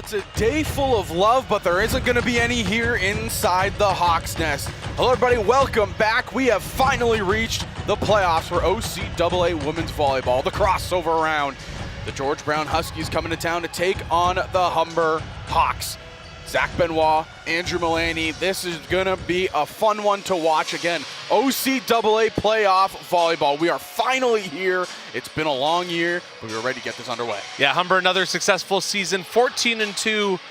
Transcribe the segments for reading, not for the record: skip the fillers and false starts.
it's a day full of love, but there isn't going to be any here inside the Hawks Nest. Hello, everybody. Welcome back. We have finally reached the playoffs for OCAA women's volleyball, the crossover round. The George Brown Huskies coming to town to take on the Humber Hawks. Zach Benoit, Andrew Mullaney. This is going to be a fun one to watch. Again, OCAA playoff volleyball. We are finally here. It's been a long year, but we're ready to get this underway. Yeah, Humber, another successful season, 14-2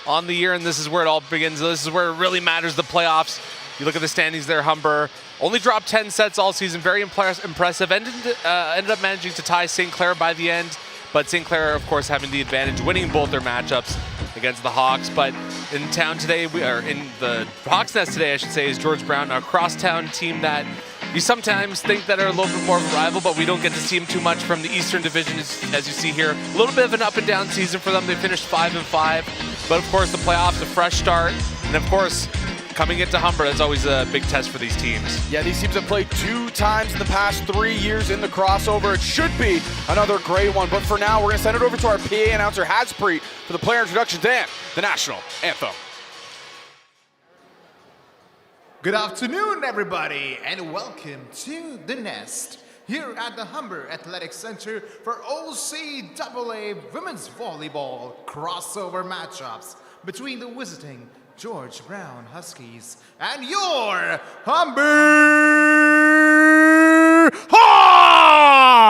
on the year, and this is where it all begins. This is where it really matters, the playoffs. You look at the standings there, Humber only dropped 10 sets all season, very impressive. Ended up managing to tie St. Clair by the end, but St. Clair, of course, having the advantage, winning both their matchups against the Hawks. But in town today, we are in the Hawks Nest today, I should say, is George Brown, a crosstown team that you sometimes think that are a little bit more of a rival, but we don't get to see them too much from the Eastern Division, as you see here. A little bit of an up and down season for them. They finished 5-5, but of course the playoffs, a fresh start, and of course coming into Humber, that's always a big test for these teams. Yeah, these teams have played 2 times in the past 3 years in the crossover. It should be another great one, but for now, we're going to send it over to our PA announcer, Haspreet, for the player introductions and the national anthem. Good afternoon, everybody, and welcome to the Nest here at the Humber Athletic Center for OCAA Women's Volleyball crossover matchups between the visiting George Brown Huskies and your Humber Hawks!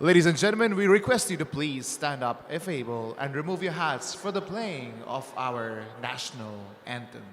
Ladies and gentlemen, we request you to please stand up if able and remove your hats for the playing of our national anthem.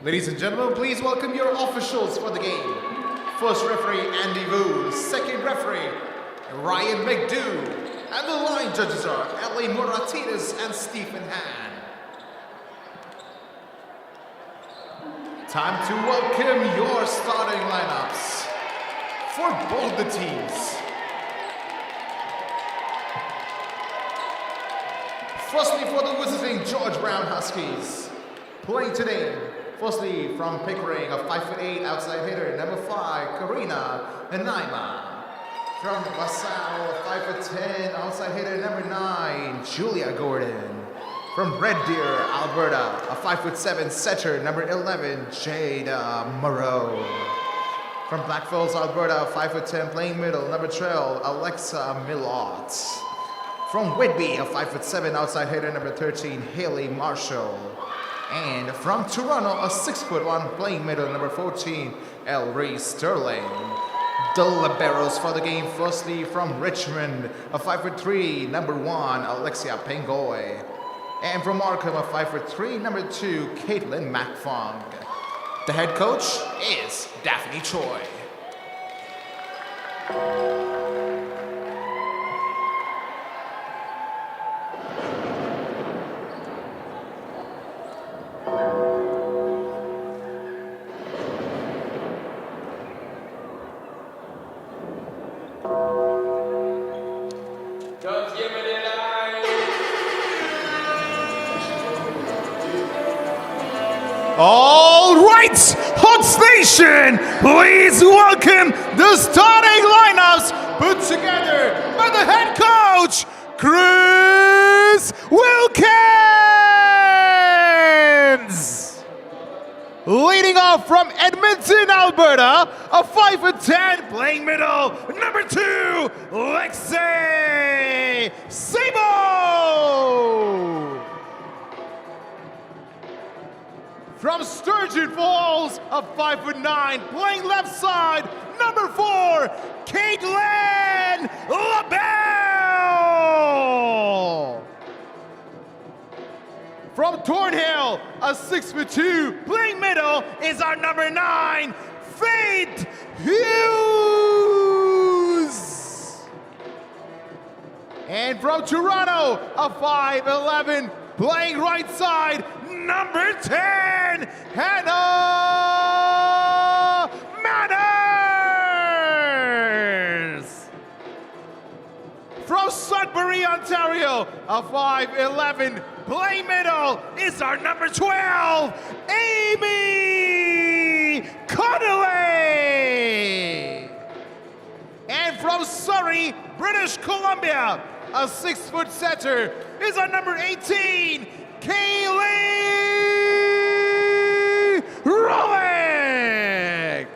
Ladies and gentlemen, please welcome your officials for the game. First referee, Andy Wu. Second referee, Ryan McDoo. And the line judges are Ellie Moratitas and Stephen Han. Time to welcome your starting lineups for both the teams. Firstly, for the visiting George Brown Huskies, playing today. Firstly, from Pickering, a 5'8" outside hitter, number 5, Karina Hanaima. From LaSalle, a 5'10" outside hitter, number 9, Julia Gordon. From Red Deer, Alberta, a 5'7" setter, number 11, Jada Moreau. From Blackfalls, Alberta, a 5'10" playing middle, number 12, Alexa Millot. From Whitby, a 5'7" outside hitter, number 13, Haley Marshall. And from Toronto, a 6'1" playing middle, number 14, Elrie Sterling. The liberos for the game, firstly from Richmond, a 5'3", number 1, Alexia Pengoy. And from Markham, a 5'3", number 2, Caitlin McFong. The head coach is Daphne Choi. Just give me the line. right, Hawks Nation, please welcome the starting lineups put together by the head coach, Chris Wilkins. Leading off from Edmonton, Alberta, a 5'10", playing middle, number 2, Lexi Sabo. From Sturgeon Falls, a 5'9", playing left side, number 4, Caitlin LaBelle. From Thornhill, a 6'2", playing middle, is our number 9, Faith Hughes. And from Toronto, a 5'11", playing right side, number 10, Hannah Manners. From Sudbury, Ontario, a 5'11", playing middle, is our number 12, Amy Connolly. And from Surrey, British Columbia, a 6-foot setter, is our number 18, Kaylee Rowling.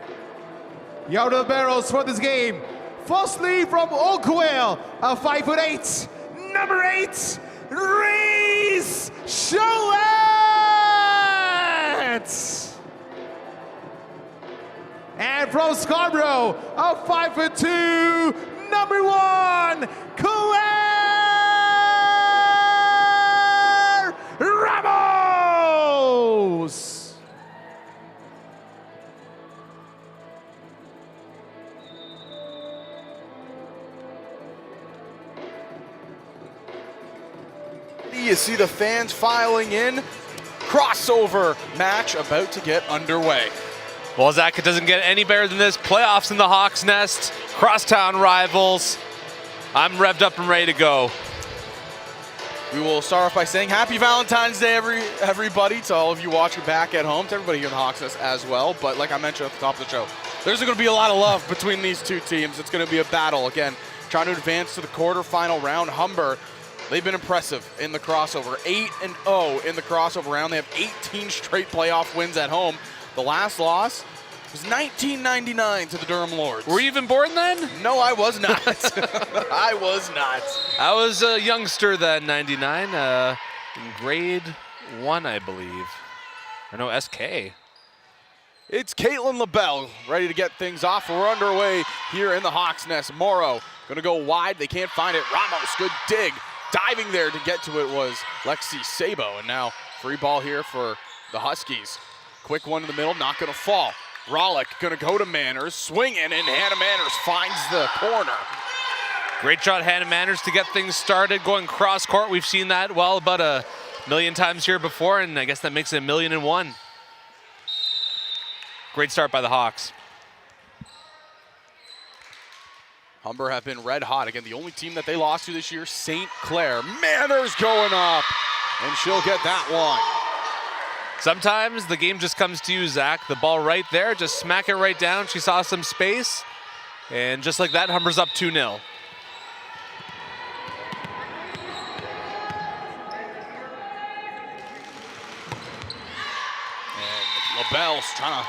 Yard of the barrels for this game. Firstly, from Oakville, a 5'8", number 8, Reese Cholette. And from Scarborough, a 5'2", number 1, Claire Ramos. You see the fans filing in. Crossover match about to get underway. Well, Zach, it doesn't get any better than this. Playoffs in the Hawks Nest, crosstown rivals. I'm revved up and ready to go. We will start off by saying Happy Valentine's Day, everybody, to all of you watching back at home, to everybody here in the Hawks Nest as well. But like I mentioned at the top of the show, there's going to be a lot of love between these two teams. It's going to be a battle. Again, trying to advance to the quarterfinal round. Humber, they've been impressive in the crossover. 8-0 in the crossover round. They have 18 straight playoff wins at home. The last loss was 1999 to the Durham Lords. Were you even born then? No, I was not. I was not. I was a youngster then, 99, in grade 1, I believe. Or no, SK. It's Caitlin LaBelle ready to get things off. We're underway here in the Hawks Nest. Morrow going to go wide. They can't find it. Ramos, good dig. Diving there to get to it was Lexi Sabo. And now free ball here for the Huskies. Quick one in the middle, not going to fall. Rollick going to go to Manners, swinging, and Hannah Manners finds the corner. Great shot, Hannah Manners, to get things started. Going cross court, we've seen that, well, about a million times here before, and I guess that makes it 1,000,001. Great start by the Hawks. Humber have been red hot. Again, the only team that they lost to this year, St. Clair. Manners going up, and she'll get that one. Sometimes the game just comes to you, Zach. The ball right there, just smack it right down. She saw some space, and just like that, Humber's up 2-0. And LaBelle's trying to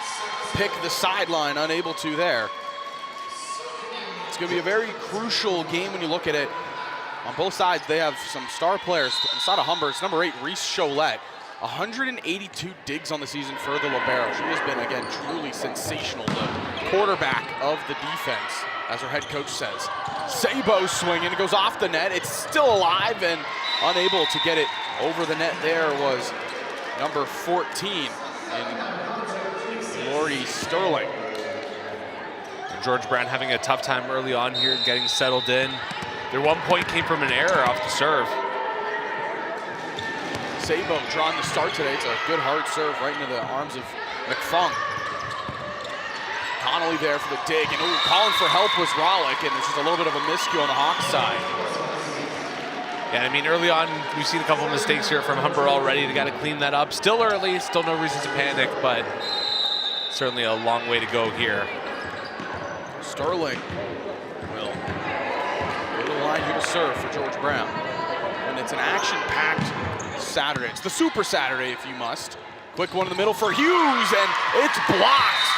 pick the sideline, unable to there. It's going to be a very crucial game when you look at it. On both sides, they have some star players. Inside of Humber, it's number 8, Reese Cholette. 182 digs on the season for the libero. She has been, again, truly sensational. The quarterback of the defense, as her head coach says. Sabo swinging, it goes off the net. It's still alive and unable to get it over the net. There was number 14 in Lori Sterling. And George Brown having a tough time early on here, getting settled in. Their 1 point came from an error off the serve. Sabo drawing the start today. It's a good hard serve right into the arms of McFung. Connolly there for the dig, and calling for help was Rollick, and there's just a little bit of a miscue on the Hawks side. Yeah, I mean, early on, we've seen a couple of mistakes here from Humber already. They got to clean that up. Still early, still no reason to panic, but certainly a long way to go here. Sterling will go to the line here to serve for George Brown. And it's an action-packed Saturday. It's the Super Saturday, if you must. Quick one in the middle for Hughes, and it's blocked.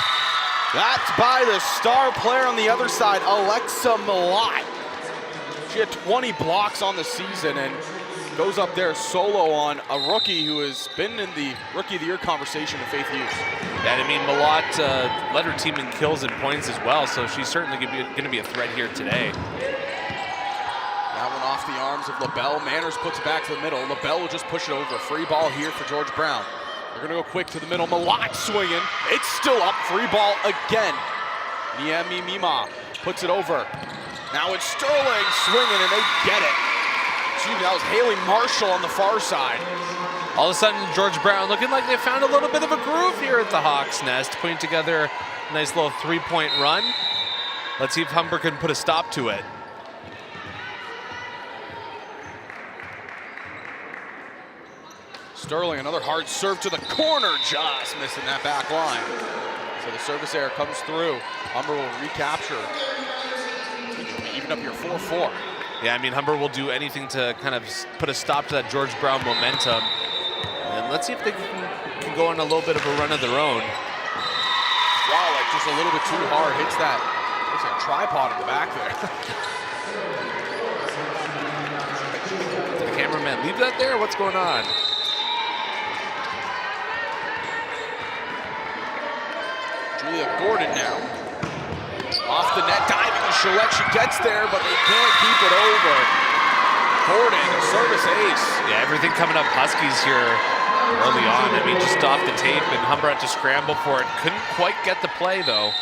That's by the star player on the other side, Alexa Malott. She had 20 blocks on the season and goes up there solo on a rookie who has been in the Rookie of the Year conversation with Faith Hughes. Yeah, I mean, Malott led her team in kills and points as well, so she's certainly going to be a threat here today. That one off the arms of LaBelle. Manners puts it back to the middle. LaBelle will just push it over. Free ball here for George Brown. They're going to go quick to the middle. Malott swinging. It's still up. Free ball again. Niemi Mima puts it over. Now it's Sterling swinging, and they get it. Excuse me, that was Haley Marshall on the far side. All of a sudden, George Brown looking like they found a little bit of a groove here at the Hawks' Nest, putting together a nice little three-point run. Let's see if Humber can put a stop to it. Sterling, another hard serve to the corner, just missing that back line. So the service error comes through. Humber will recapture. Even up your 4-4. Yeah, I mean, Humber will do anything to kind of put a stop to that George Brown momentum. And let's see if they can go on a little bit of a run of their own. Wow, like just a little bit too hard. Hits that tripod in the back there. Did the cameraman leave that there? What's going on? Julia Gordon now. Off the net, diving to Cholette. She gets there, but they can't keep it over. Gordon, service ace. Yeah, everything coming up Huskies here early on. I mean, just off the tape, and Humber had to scramble for it. Couldn't quite get the play, though.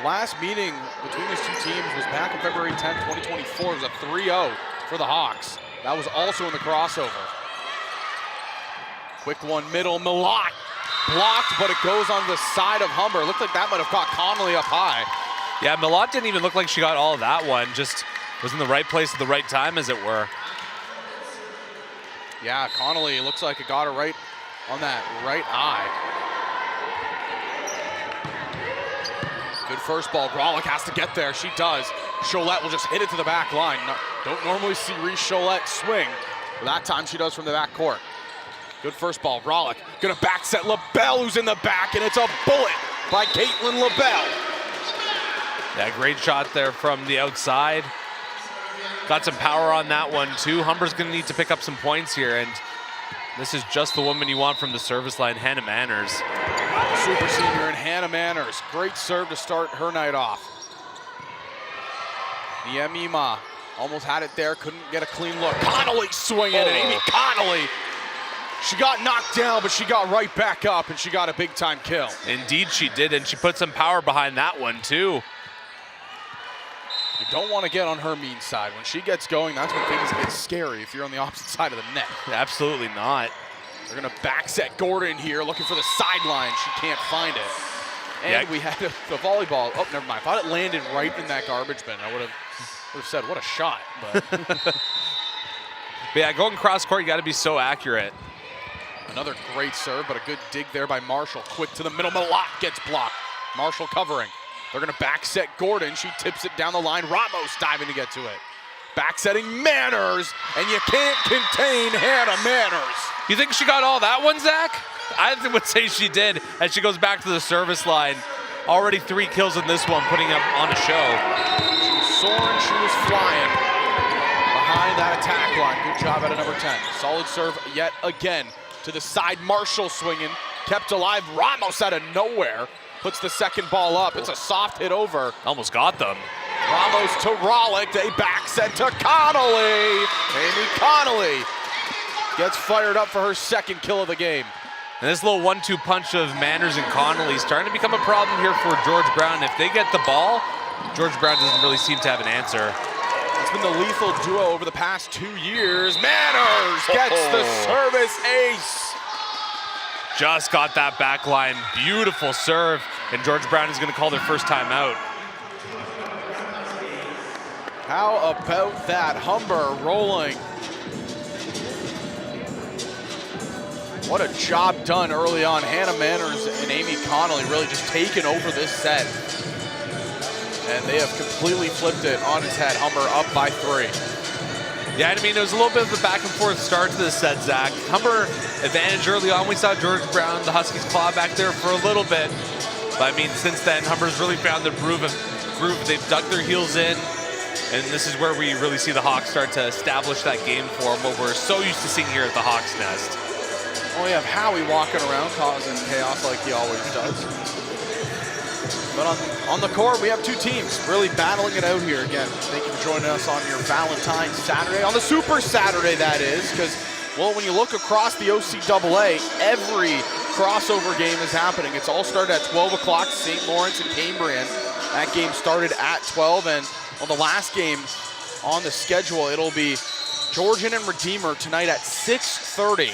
Last meeting between these two teams was back on February 10th, 2024. It was a 3-0 for the Hawks. That was also in the crossover. Quick one middle, Malott. Blocked, but it goes on the side of Humber. Looked like that might have caught Connolly up high. Yeah, Malott didn't even look like she got all of that one. Just was in the right place at the right time, as it were. Yeah, Connolly looks like it got her right on that right eye. Good first ball. Grolick has to get there. She does. Cholette will just hit it to the back line. No, don't normally see Reese Cholette swing. But that time she does from the back court. Good first ball. Grolick gonna back set LaBelle, who's in the back, and it's a bullet by Caitlin LaBelle. Yeah, great shot there from the outside. Got some power on that one, too. Humber's going to need to pick up some points here, and this is just the woman you want from the service line, Hannah Manners. Super senior and Hannah Manners. Great serve to start her night off. Niemima almost had it there, couldn't get a clean look. Connolly swinging, and Amy Connolly, she got knocked down, but she got right back up, and she got a big-time kill. Indeed she did, and she put some power behind that one, too. You don't want to get on her mean side. When she gets going, that's when things get scary if you're on the opposite side of the net. Absolutely not. They're going to back set Gordon here, looking for the sideline. She can't find it. And Yeah. we had the volleyball. Oh, never mind. I thought it landed right in that garbage bin. I would have said, what a shot. But But yeah, going cross court, you got to be so accurate. another great serve, but a good dig there by Marshall. Quick to the middle. Malott gets blocked. Marshall covering. They're going to back set Gordon. She tips it down the line. Ramos diving to get to it. Back setting Manners, and you can't contain Hannah Manners. You think she got all that one, Zach? I would say she did, and she goes back to the service line. Already 3 kills in this one, putting up on a show. She was soaring, she was flying behind that attack line. Good job out of number 10. Solid serve yet again to the side. Marshall swinging, kept alive. Ramos out of nowhere puts the second ball up. It's a soft hit over. Almost got them. Ramos to Rollick, a back set to Connolly. Amy Connolly gets fired up for her second kill of the game. And this little 1-2 punch of Manners and Connolly starting to become a problem here for George Brown. If they get the ball, George Brown doesn't really seem to have an answer. It's been the lethal duo over the past 2 years. Manners gets the service ace. Just got that back line. Beautiful serve. And George Brown is going to call their first time out. How about that? Humber rolling. What a job done early on. Hannah Manners and Amy Connolly really just taking over this set. And they have completely flipped it on its head. Humber up by 3. Yeah, I mean, it was a little bit of a back and forth start to this set, Zach. Humber advantage early on. We saw George Brown, the Huskies, claw back there for a little bit. But I mean, since then, Humber's really found the groove. They've dug their heels in. And this is where we really see the Hawks start to establish that game form, what we're so used to seeing here at the Hawks Nest. Well, we have Howie walking around causing chaos like he always does. But on the court, we have 2 teams really battling it out here again. Thank you for joining us on your Valentine's Saturday, on the Super Saturday that is, because, well, when you look across the OCAA, every crossover game is happening. It's all started at 12 o'clock, St. Lawrence and Cambrian. That game started at 12, and well, the last game on the schedule, it'll be Georgian and Redeemer tonight at 6:30.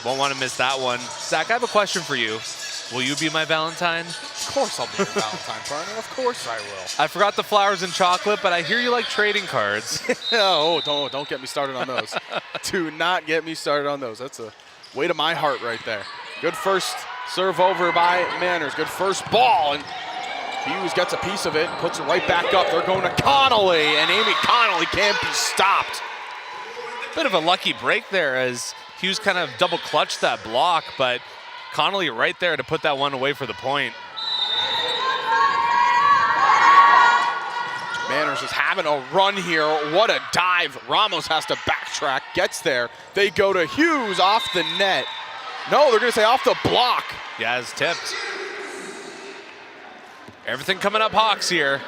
Won't want to miss that one. Zach, I have a question for you. Will you be my Valentine? Of course I'll be your Valentine, partner. Of course I will. I forgot the flowers and chocolate, but I hear you like trading cards. Oh, don't get me started on those. Do not get me started on those. That's a weight of my heart right there. Good first serve over by Manners. Good first ball, and Hughes gets a piece of it, puts it right back up. They're going to Connolly, and Amy Connolly can't be stopped. Bit of a lucky break there as Hughes kind of double clutched that block, but Connolly right there to put that one away for the point. Manners is having a run here. What a dive. Ramos has to backtrack, gets there. They go to Hughes off the net. No, they're going to say off the block. Yeah, it's tipped. Everything coming up Hawks here.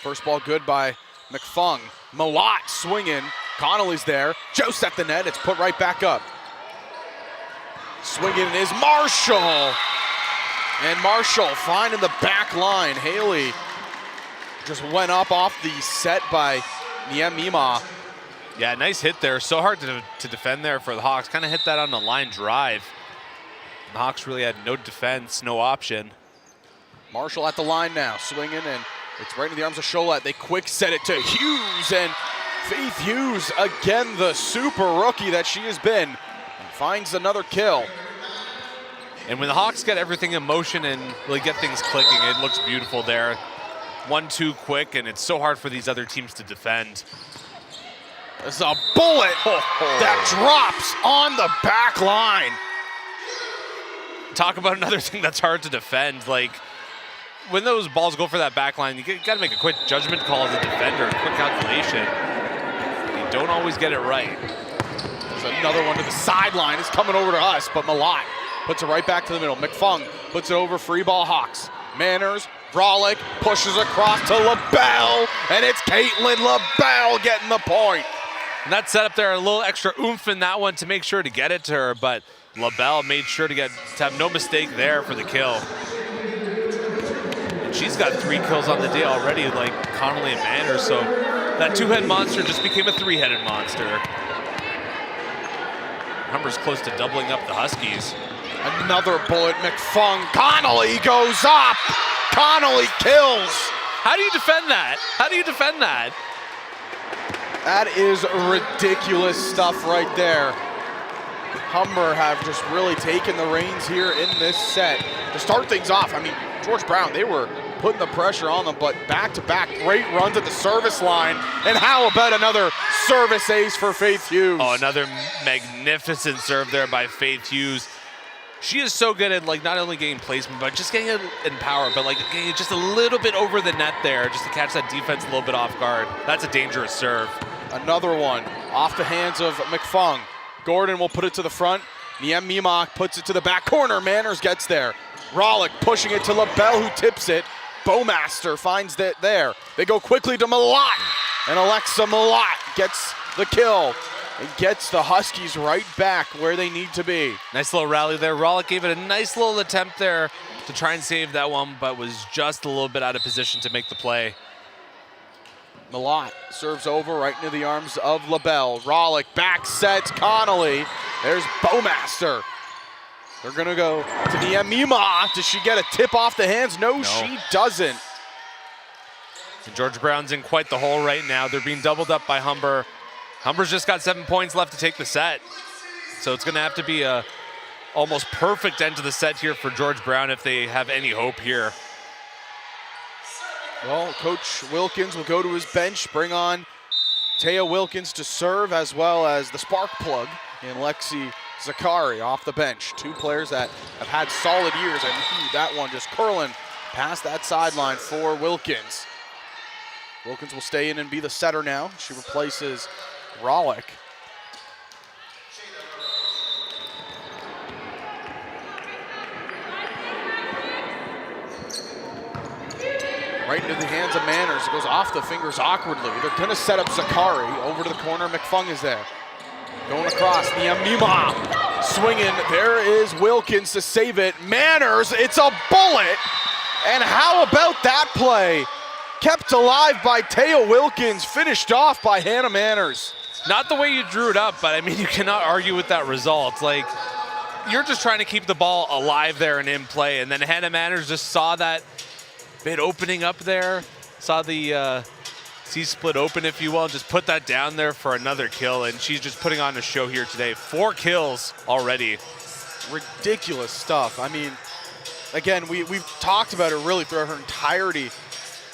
First ball good by McFung. Malott swinging. Connolly's there. Jost at the net. It's put right back up. Swinging is Marshall. And Marshall finding the back line. Haley just went up off the set by Niemima. Yeah, nice hit there. So hard to defend there for the Hawks. Kind of hit that on the line drive. The Hawks really had no defense, no option. Marshall at the line now, swinging, and it's right into the arms of Cholette. They quick set it to Hughes, and Faith Hughes, again the super rookie that she has been, finds another kill. And when the Hawks get everything in motion and really get things clicking, it looks beautiful there. 1-2 quick, and it's so hard for these other teams to defend. This is a bullet that drops on the back line. Talk about another thing that's hard to defend. Like, when those balls go for that back line, you got to make a quick judgment call as a defender, a quick calculation. You don't always get it right. There's another one to the sideline. It's coming over to us, but Malott puts it right back to the middle. McFung puts it over, free ball Hawks. Manners, Brolick pushes across to LaBelle, and it's Caitlin LaBelle getting the point. And that set up there a little extra oomph in that one to make sure to get it to her, but LaBelle made sure to have no mistake there for the kill. And she's got 3 kills on the day already, like Connolly and Manners, so that 2-head monster just became a 3-headed monster. Humber's close to doubling up the Huskies. Another bullet, McFung. Connolly goes up. Connolly kills. How do you defend that? How do you defend that? That is ridiculous stuff right there. Humber have just really taken the reins here in this set. To start things off, I mean, George Brown, they were putting the pressure on them, but back-to-back great runs at the service line. And how about another service ace for Faith Hughes? Oh, another magnificent serve there by Faith Hughes. She is so good at, like, not only getting placement, but just getting it in power, but, like, getting it just a little bit over the net there just to catch that defense a little bit off guard. That's a dangerous serve. Another one off the hands of McFung. Gordon will put it to the front. Niemima puts it to the back corner. Manners gets there. Rollick pushing it to LaBelle, who tips it. Bowmaster finds that there. They go quickly to Malott, and Alexa Malott gets the kill. It gets the Huskies right back where they need to be. Nice little rally there. Rollick gave it a nice little attempt there to try and save that one, but was just a little bit out of position to make the play. Malott serves over right into the arms of LaBelle. Rollick back sets Connolly. There's Bowmaster. They're going to go to Niemima. Does she get a tip off the hands? No, she doesn't. And George Brown's in quite the hole right now. They're being doubled up by Humber. Humber's just got 7 points left to take the set. So it's going to have to be a almost perfect end to the set here for George Brown if they have any hope here. Well, Coach Wilkins will go to his bench, bring on Taya Wilkins to serve, as well as the spark plug in Lexi Zakari off the bench. Two players that have had solid years, and that one just curling past that sideline for Wilkins. Wilkins will stay in and be the setter now. She replaces Rollick. Right into the hands of Manners. It goes off the fingers awkwardly. They're going to set up Zakari. Over to the corner. McFung is there. Going across. Niamima swinging. There is Wilkins to save it. Manners, it's a bullet. And how about that play? Kept alive by Taya Wilkins. Finished off by Hannah Manners. Not the way you drew it up, but I mean, you cannot argue with that result. Like, you're just trying to keep the ball alive there and in play. And then Hannah Manners just saw that bit opening up there, saw the C-split open, if you will, and just put that down there for another kill, and she's just putting on a show here today. 4 kills already. Ridiculous stuff. I mean, again, we've talked about her really throughout her entirety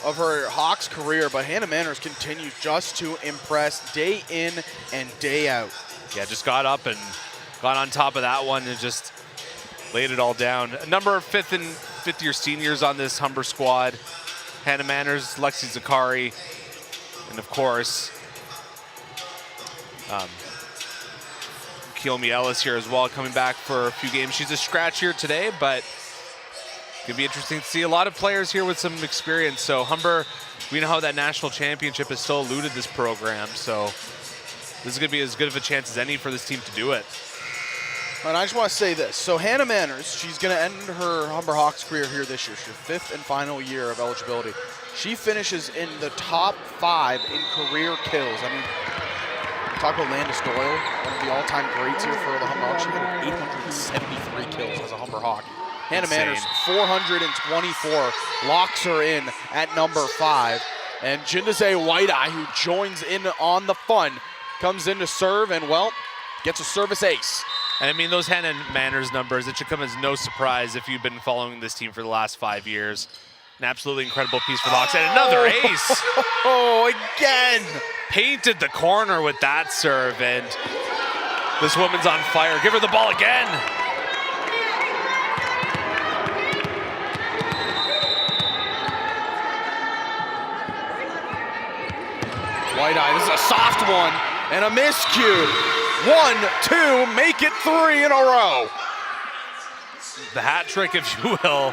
of her Hawks career, but Hannah Manners continues just to impress day in and day out. Yeah, just got up and got on top of that one and just laid it all down. A number of fifth-year seniors on this Humber squad. Hannah Manners, Lexi Zakari, and of course, Kiyomi Ellis here as well, coming back for a few games. She's a scratch here today, but it's gonna be interesting to see a lot of players here with some experience. So Humber, we know how that national championship has still eluded this program, so this is gonna be as good of a chance as any for this team to do it. And I just want to say this. So Hannah Manners, she's going to end her Humber Hawks career here this year. She's her 5th and final year of eligibility. She finishes in the top 5 in career kills. I mean, talk about Landis Doyle, one of the all-time greats here for the Humber Hawks. She had 873 kills as a Humber Hawk. Hannah Manners, 424, locks her in at number 5. And Jindaze White-Eye, who joins in on the fun, comes in to serve and, well, gets a service ace. And I mean, those Hannah Manners numbers, it should come as no surprise if you've been following this team for the last 5 years. An absolutely incredible piece for the Hawks. And another ace. Oh, again. Painted the corner with that serve, and this woman's on fire. Give her the ball again. White-Eye, this is a soft one and a miscue. 1, 2, make it 3 in a row. The hat trick, if you will.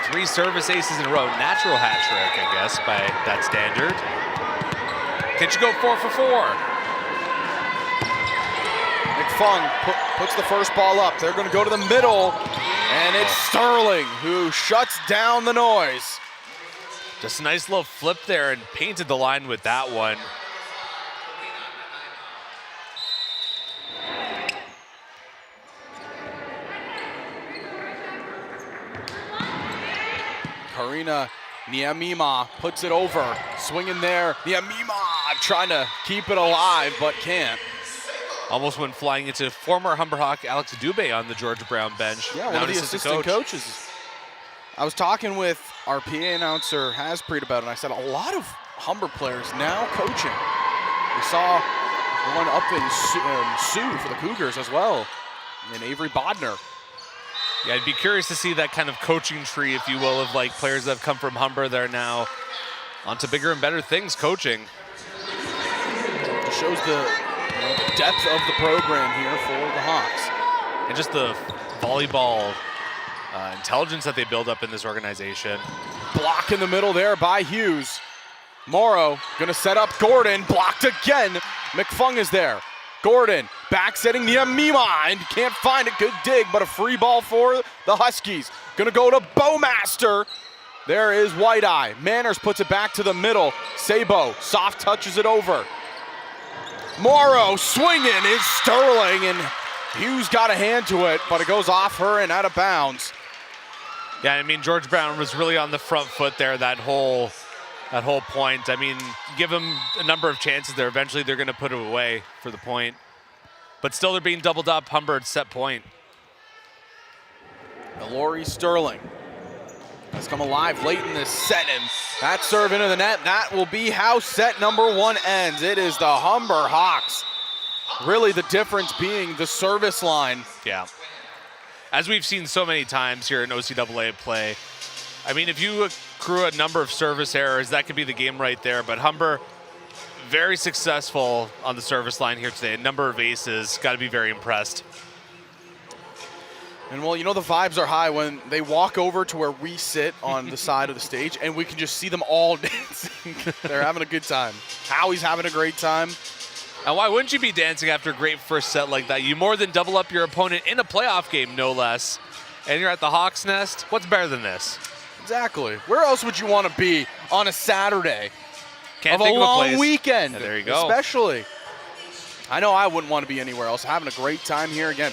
3 service aces in a row. Natural hat trick, I guess, by that standard. Can she go 4 for 4? McFung puts the first ball up. They're going to go to the middle, and it's Sterling who shuts down the noise. Just a nice little flip there and painted the line with that one. Karina Niamima puts it over, swinging there. Niamima trying to keep it alive, but can't. Almost went flying into former Humber Hawk Alex Dubé on the George Brown bench. Yeah, one of the assistant coaches. I was talking with our PA announcer, Haspreet, about it, and I said a lot of Humber players now coaching. We saw one up in Sioux for the Cougars as well, and Avery Bodner. Yeah, I'd be curious to see that kind of coaching tree, if you will, of like players that have come from Humber that are now onto bigger and better things coaching. It shows the depth of the program here for the Hawks. And just the volleyball intelligence that they build up in this organization. Block in the middle there by Hughes. Morrow gonna set up Gordon, blocked again. McFung is there. Gordon back setting Niamima and can't find it. Good dig, but a free ball for the Huskies. Gonna go to Bowmaster. There is White-Eye. Manners puts it back to the middle. Sabo soft touches it over. Morrow swinging is Sterling, and Hughes got a hand to it, but it goes off her and out of bounds. Yeah, I mean, George Brown was really on the front foot there that whole that whole point. I mean, give them a number of chances there. Eventually, they're going to put it away for the point. But still, they're being doubled up. Humber at set point. Laurie Sterling has come alive late in this set, and that serve into the net. That will be how set number 1 ends. It is the Humber Hawks. Really the difference being the service line. Yeah. As we've seen so many times here in OCAA play, I mean, if you accrue a number of service errors, that could be the game right there. But Humber, very successful on the service line here today. A number of aces. Got to be very impressed. And well, you know the vibes are high when they walk over to where we sit on the side of the stage, and we can just see them all dancing. They're having a good time. Howie's having a great time. And why wouldn't you be dancing after a great first set like that? You more than double up your opponent in a playoff game, no less. And you're at the Hawks Nest. What's better than this? Exactly. Where else would you want to be on a Saturday Can't of think a of a long place. weekend? Yeah, there you go. Especially. I know I wouldn't want to be anywhere else. Having a great time here again.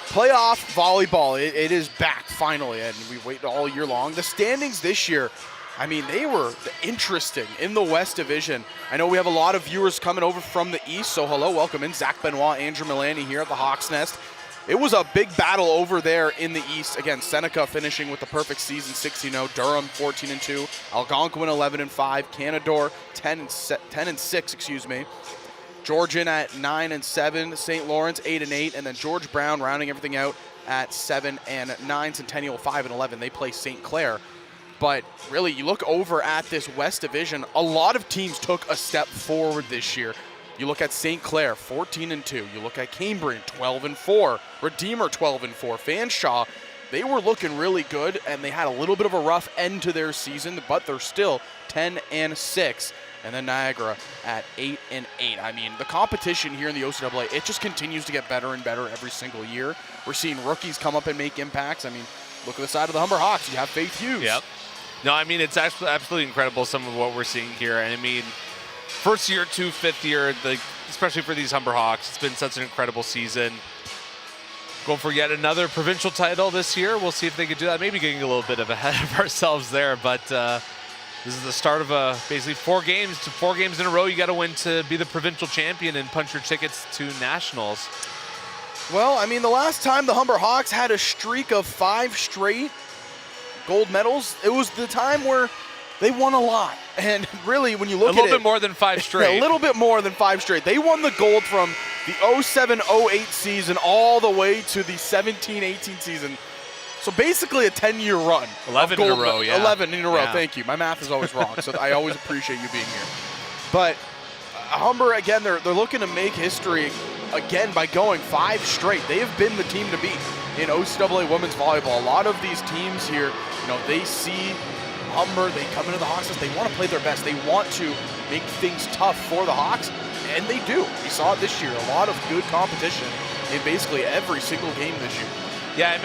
Playoff volleyball, it is back finally, and we waited all year long. The standings this year, I mean, they were interesting in the West Division. I know we have a lot of viewers coming over from the East, so hello, welcome in. Zach Benoit, Andrew Milani here at the Hawks Nest. It was a big battle over there in the East. Again, Seneca finishing with the perfect season, 16-0. Durham, 14-2. Algonquin, 11-5. Canadore, 10-6, excuse me. Georgian at 9-7, St. Lawrence 8-8, and then George Brown rounding everything out at 7-9. Centennial 5-11. They play St. Clair. But really, you look over at this West Division, a lot of teams took a step forward this year. You look at St. Clair, 14-2. You look at Cambrian, 12-4. Redeemer, 12-4. Fanshawe, they were looking really good, and they had a little bit of a rough end to their season, but they're still 10-6. And then Niagara at 8-8. I mean, the competition here in the OCAA, it just continues to get better and better every single year. We're seeing rookies come up and make impacts. I mean, look at the side of the Humber Hawks. You have Faith Hughes. Yep. No, I mean, it's absolutely incredible, some of what we're seeing here. And I mean, first year to fifth year, especially for these Humber Hawks, it's been such an incredible season. Going for yet another provincial title this year. We'll see if they can do that. Maybe getting a little bit ahead of ourselves there, but this is the start of basically 4 games in a row. You got to win to be the provincial champion and punch your tickets to nationals. Well, I mean, the last time the Humber Hawks had a streak of 5 straight gold medals, it was the time where they won a lot. And really, when you look at it, a little bit more than 5 straight. A little bit more than 5 straight. They won the gold from the 07-08 season all the way to the 17-18 season. So basically a 10-year run. 11 in a row, yeah. 11 in a row, Yeah. Thank you. My math is always wrong, so I always appreciate you being here. But Humber, again, they're looking to make history again by going 5 straight. They have been the team to beat in OCAA women's volleyball. A lot of these teams here, they see Humber, they come into the Hawks, they want to play their best. They want to make things tough for the Hawks, and they do. We saw it this year. A lot of good competition in basically every single game this year. Yeah, you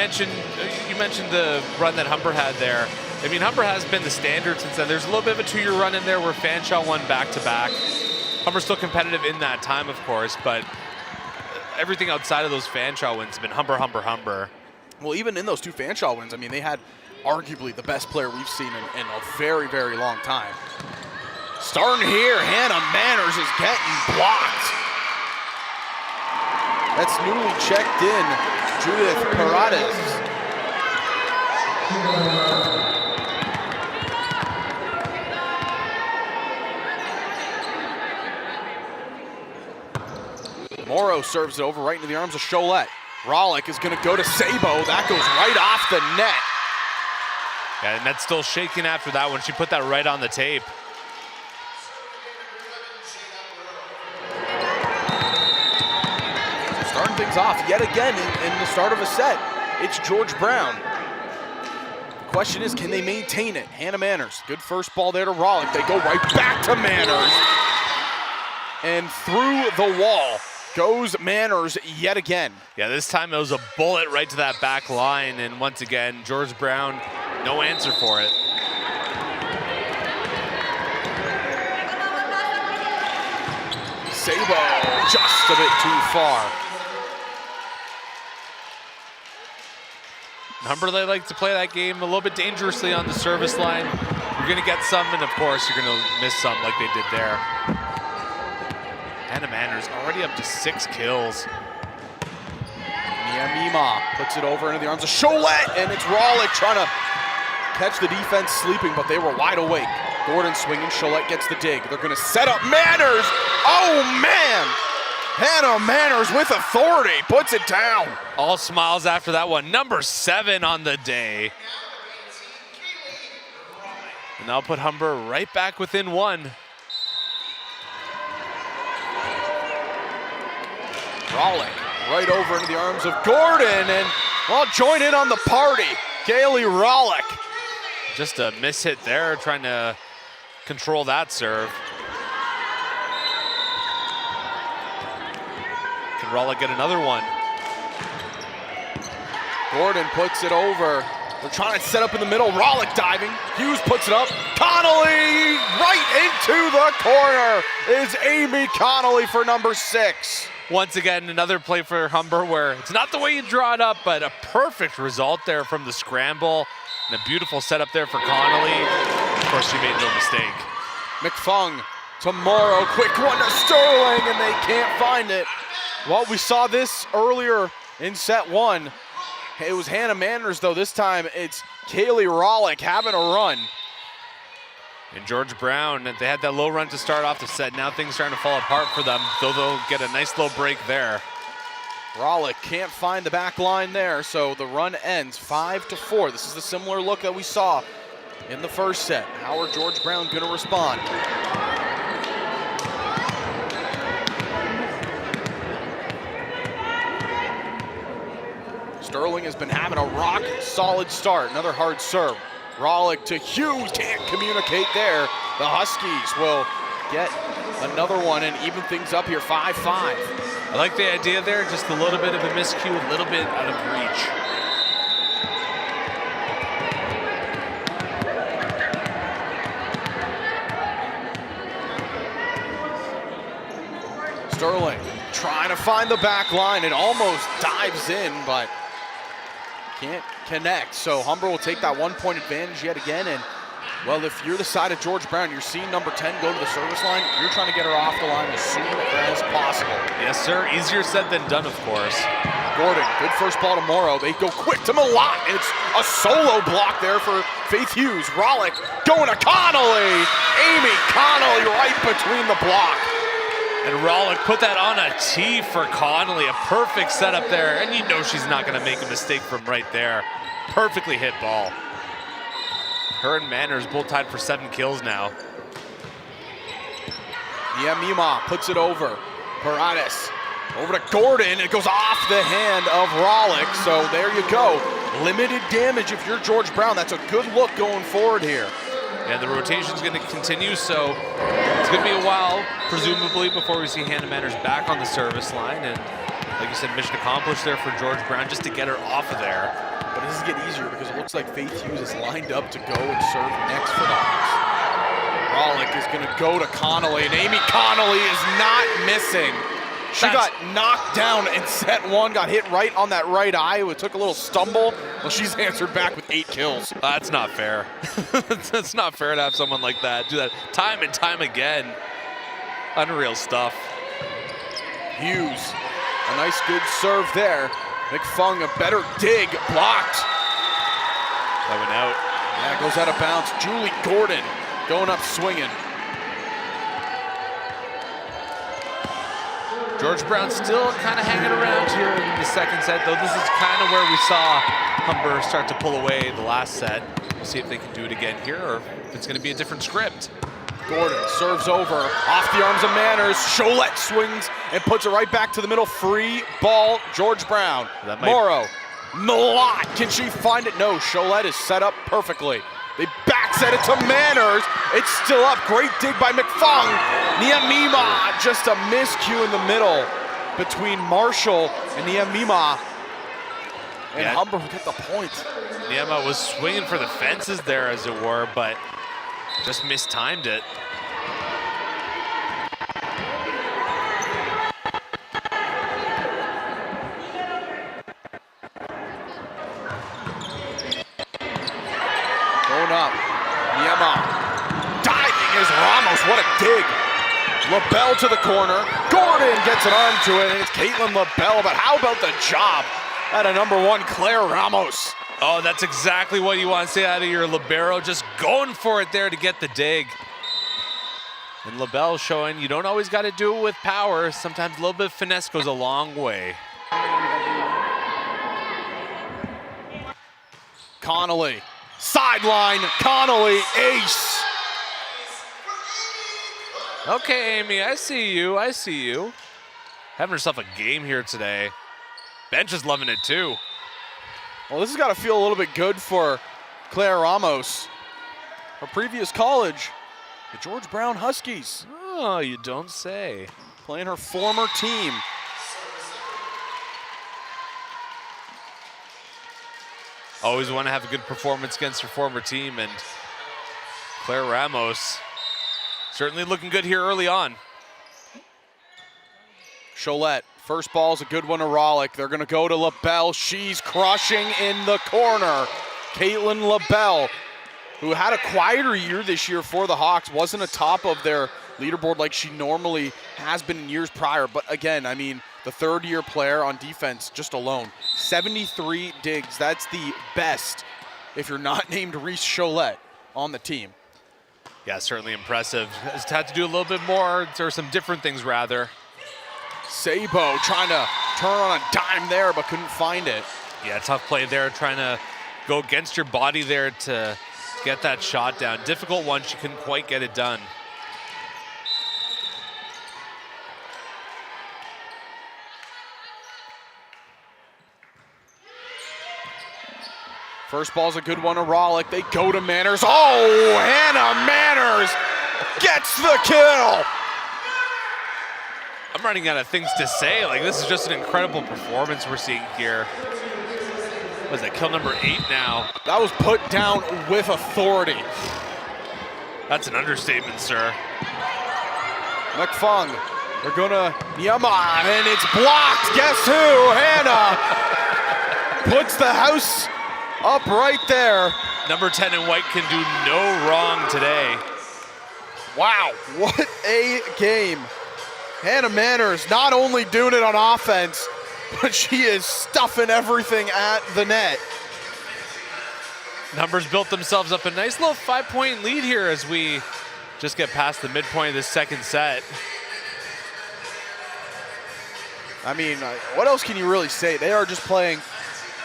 mentioned the run that Humber had there. I mean, Humber has been the standard since then. There's a little bit of a 2-year run in there where Fanshawe won back-to-back. Humber's still competitive in that time, of course, but everything outside of those Fanshawe wins has been Humber, Humber, Humber. Well, even in those 2 Fanshawe wins, I mean, they had arguably the best player we've seen in a very, very long time. Starting here, Hannah Manners is getting blocked. That's newly checked in Judith Paredes. Morrow serves it over right into the arms of Cholette. Rollick is going to go to Sabo. That goes right off the net. Yeah, and net's still shaking after that one. She put that right on the tape. Starting things off yet again in the start of a set. It's George Brown. The question is, can they maintain it? Hannah Manners, good first ball there to Rollick. They go right back to Manners. And through the wall goes Manners yet again. Yeah, this time it was a bullet right to that back line. And once again, George Brown, no answer for it. Sabo just a bit too far. Humber, they like to play that game a little bit dangerously on the service line. You're going to get some, and of course, you're going to miss some like they did there. Hannah Manners already up to 6 kills. Niamima puts it over into the arms of Cholette, and it's Rawlik trying to catch the defense sleeping, but they were wide awake. Gordon swinging, Cholette gets the dig. They're going to set up Manners. Oh, man! Hannah Manners with authority, puts it down. All smiles after that one. Number 7 on the day. And that'll put Humber right back within 1. Rawlik right over into the arms of Gordon, and well, join in on the party. Kaylee Rawlik. Just a miss hit there, trying to control that serve. Can Rawlik get another one? Gordon puts it over. They're trying to set up in the middle. Rawlik diving. Hughes puts it up. Connolly right into the corner is Amy Connolly for number 6. Once again, another play for Humber where it's not the way you draw it up, but a perfect result there from the scramble. And a beautiful setup there for Connolly. Of course, she made no mistake. McFung to Morrow. Quick one to Sterling, and they can't find it. Well, we saw this earlier in set 1. It was Hannah Manners, though. This time it's Kaylee Rawlik having a run. And George Brown, they had that low run to start off the set. Now things starting to fall apart for them, though they'll get a nice little break there. Rawlik can't find the back line there, so the run ends 5-4. This is the similar look that we saw in the first set. How are George Brown going to respond? Sterling has been having a rock-solid start. Another hard serve. Rawlik to Hughes, can't communicate there. The Huskies will get another one and even things up here, 5-5. I like the idea there, just a little bit of a miscue, a little bit out of reach. Sterling trying to find the back line. It almost dives in, but can't connect. So Humber will take that 1-point advantage yet again. And well, if you're the side of George Brown, you're seeing number 10 go to the service line, you're trying to get her off the line as soon as possible. Yes, sir. Easier said than done, of course. Gordon, good first ball to Morrow. They go quick to Malott. It's a solo block there for Faith Hughes. Rawlik going to Connolly. Amy Connolly right between the block. And Rawlik put that on a tee for Connolly. A perfect setup there. And you know she's not going to make a mistake from right there. Perfectly hit ball. Her and Manners both tied for 7 kills now. Niamima puts it over. Paredes over to Gordon. It goes off the hand of Rawlik. So there you go. Limited damage if you're George Brown. That's a good look going forward here. And the rotation's going to continue, so it's going to be a while, presumably, before we see Hannah Manners back on the service line. And like you said, mission accomplished there for George Brown just to get her off of there. But this is getting easier because it looks like Faith Hughes is lined up to go and serve next for the Hawks. Rawlik is going to go to Connolly, and Amy Connolly is not missing. She got knocked down in set 1, got hit right on that right eye. It took a little stumble. Well, she's answered back with 8 kills. That's not fair. It's not fair to have someone like that do that time and time again. Unreal stuff. Hughes, a nice good serve there. McFung, a better dig, blocked. That went out. Yeah, goes out of bounds. Julie Gordon going up swinging. George Brown still kind of hanging around here in the second set, though this is kind of where we saw Humber start to pull away the last set. We'll see if they can do it again here or if it's going to be a different script. Gordon serves over, off the arms of Manners. Cholette swings and puts it right back to the middle. Free ball, George Brown. Morrow, Malott, can she find it? No, Cholette is set up perfectly. They back set it to Manners. It's still up. Great dig by McFung. Niamima, just a miscue in the middle between Marshall and Niamima. And Humber will get the point. Niamima was swinging for the fences there, as it were, but just mistimed it. Going up. Niamima LaBelle to the corner. Gordon gets an arm to it, and it's Caitlin LaBelle. But how about the job at a number 1, Claire Ramos? Oh, that's exactly what you want to say out of your libero. Just going for it there to get the dig. And LaBelle showing you don't always got to do it with power. Sometimes a little bit of finesse goes a long way. Connolly, sideline, Connolly, ace. Okay, Amy, I see you, I see you. Having herself a game here today. Bench is loving it too. Well, this has got to feel a little bit good for Claire Ramos. Her previous college, the George Brown Huskies. Oh, you don't say. Playing her former team. Always want to have a good performance against your former team, and Claire Ramos certainly looking good here early on. Cholette, first ball's a good one to Rollick. They're gonna go to LaBelle. She's crushing in the corner. Caitlin LaBelle, who had a quieter year this year for the Hawks, wasn't atop of their leaderboard like she normally has been in years prior. But again, I mean, the third-year player on defense just alone. 73 digs, that's the best if you're not named Reese Cholette on the team. Yeah, certainly impressive. Just had to do a little bit more, or some different things rather. Sabo trying to turn on a dime there, but couldn't find it. Yeah, tough play there, trying to go against your body there to get that shot down. Difficult one, she couldn't quite get it done. First ball's a good one to Rollick. They go to Manners. Oh, Hannah Manners gets the kill. I'm running out of things to say. Like, this is just an incredible performance we're seeing here. What is that, kill number 8 now? That was put down with authority. That's an understatement, sir. McFung, they're gonna Yaman, and it's blocked. Guess who? Hannah puts the house up right there. Number 10 in white can do no wrong today. Wow, what a game. Hannah Manners not only doing it on offense, but she is stuffing everything at the net. Numbers built themselves up a nice little 5-point lead here as we just get past the midpoint of this second set. I mean, what else can you really say? They are just playing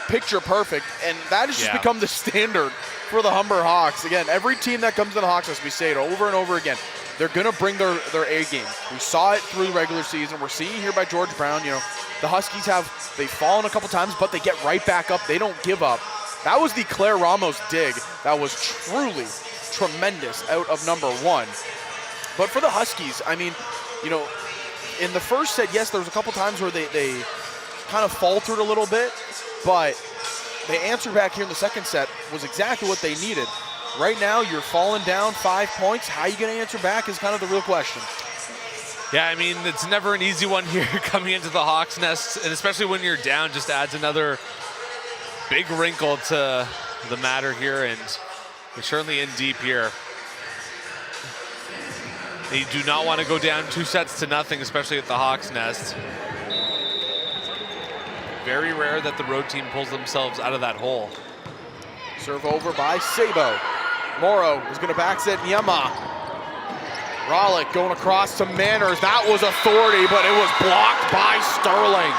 picture perfect, and that has just become the standard for the Humber Hawks. Again, every team that comes to the Hawks, as we say it over and over again, they're gonna bring their A game. We saw it through the regular season. We're seeing here by George Brown, you know, the Huskies they've fallen a couple times, but they get right back up. They don't give up. That was the Claire Ramos dig. That was truly tremendous out of number 1. But for the Huskies, I mean, you know, in the first set, yes, there was a couple times where they kind of faltered a little bit, but the answer back here in the second set was exactly what they needed. Right now, you're falling down 5 points. How are you going to answer back is kind of the real question. Yeah, I mean, it's never an easy one here coming into the Hawks nest, and especially when you're down, just adds another big wrinkle to the matter here, and we're certainly in deep here. They do not want to go down 2-0, especially at the Hawks nest. Very rare that the road team pulls themselves out of that hole. Serve over by Sabo. Morrow is going to backset Nyama. Rollick going across to Manners. That was authority, but it was blocked by Sterling.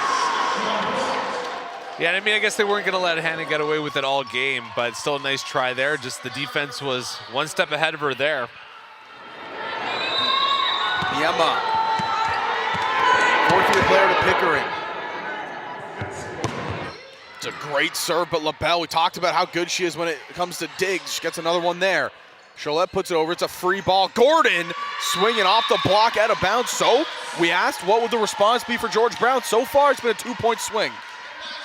Yeah, I mean, I guess they weren't going to let Hannah get away with it all game, but still a nice try there. Just the defense was one step ahead of her there. Nyama. Fourth-year player to Pickering. It's a great serve, but LaBelle, we talked about how good she is when it comes to digs. She gets another one there. Cholette puts it over. It's a free ball. Gordon swinging off the block out of bounds. So we asked what would the response be for George Brown. So far, it's been a 2-point swing.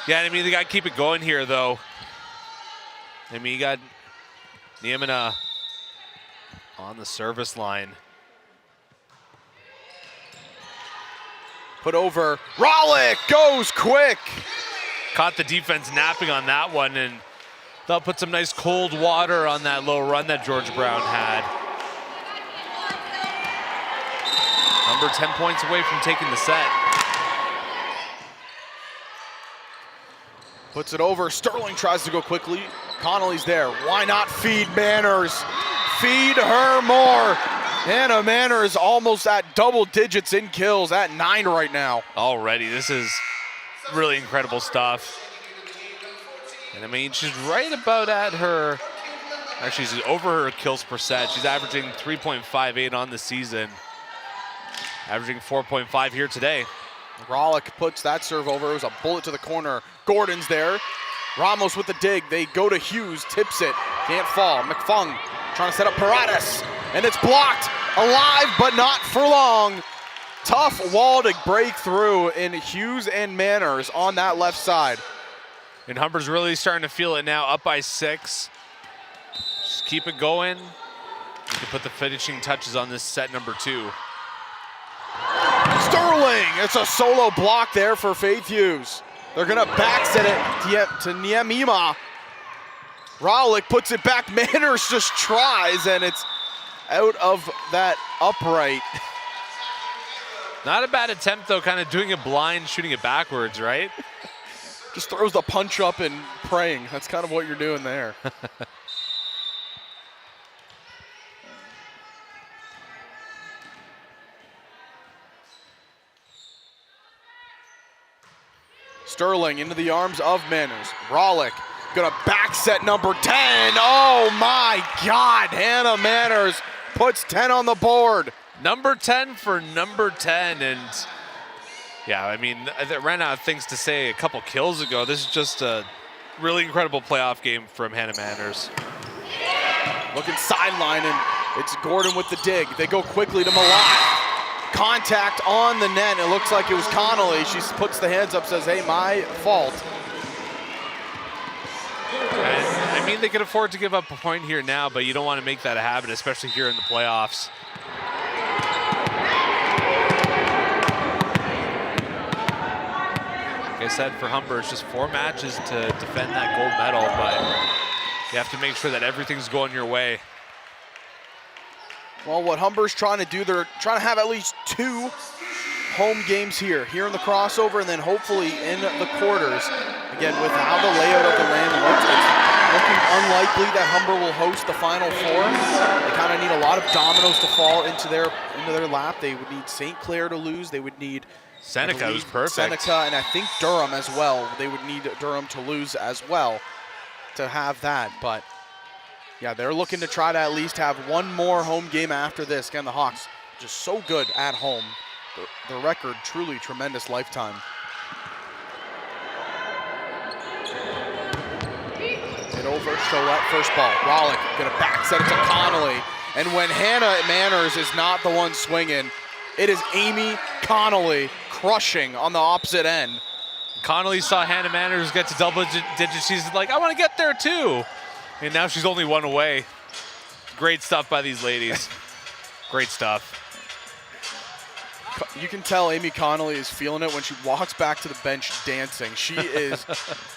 Yeah, I mean, they got to keep it going here, though. I mean, you got Niemina on the service line. Put over. Rollick goes quick. Caught the defense napping on that one, and they'll put some nice cold water on that low run that George Brown had. Humber 10 points away from taking the set. Puts it over. Sterling tries to go quickly. Connolly's there. Why not feed Manners? Feed her more. Hannah Manners almost at double digits in kills, at 9 right now. Already, this is really incredible stuff. And I mean, she's right about at her, actually she's over her kills per set. She's averaging 3.58 on the season. Averaging 4.5 here today. Rollick puts that serve over. It was a bullet to the corner. Gordon's there. Ramos with the dig. They go to Hughes, tips it. Can't fall. McFung trying to set up Paredes. And it's blocked. Alive, but not for long. Tough wall to break through in Hughes and Manners on that left side. And Humber's really starting to feel it now, up by 6. Just keep it going. You can put the finishing touches on this set number 2. Sterling, it's a solo block there for Faith Hughes. They're gonna backset it to Niemima. Rollick puts it back. Manners just tries, and it's out of that upright. Not a bad attempt, though, kind of doing it blind, shooting it backwards, right? Just throws the punch up and praying. That's kind of what you're doing there. Sterling into the arms of Manners. Rollick gonna back set number 10. Oh my God, Hannah Manners puts 10 on the board. Number 10 for number 10, and yeah, I mean, I ran out of things to say a couple kills ago. This is just a really incredible playoff game from Hannah Manners. Looking sideline, and it's Gordon with the dig. They go quickly to Malott. Contact on the net. It looks like it was Connolly. She puts the hands up, says, hey, my fault. And, I mean, they could afford to give up a point here now, but you don't want to make that a habit, especially here in the playoffs. Like I said, for Humber, it's just 4 matches to defend that gold medal, but you have to make sure that everything's going your way. Well, what Humber's trying to do, they're trying to have at least 2 home games here in the crossover, and then hopefully in the quarters. Again, with how the layout of the land looks, it's looking unlikely that Humber will host the Final Four. They kind of need a lot of dominoes to fall into their lap. They would need St. Clair to lose. They would need Seneca was perfect. Seneca, and I think Durham as well. They would need Durham to lose as well to have that, but yeah, they're looking to try to at least have 1 more home game after this. Again, the Hawks just so good at home. The record, truly tremendous lifetime. Hit over, Cholette, first ball. Rollick gonna back set it to Connolly. And when Hannah Manners is not the one swinging, it is Amy Connolly crushing on the opposite end. Connolly saw Hannah Manners get to double digits. She's like, I want to get there too. And now she's only 1 away. Great stuff by these ladies. Great stuff. You can tell Amy Connolly is feeling it when she walks back to the bench dancing. She is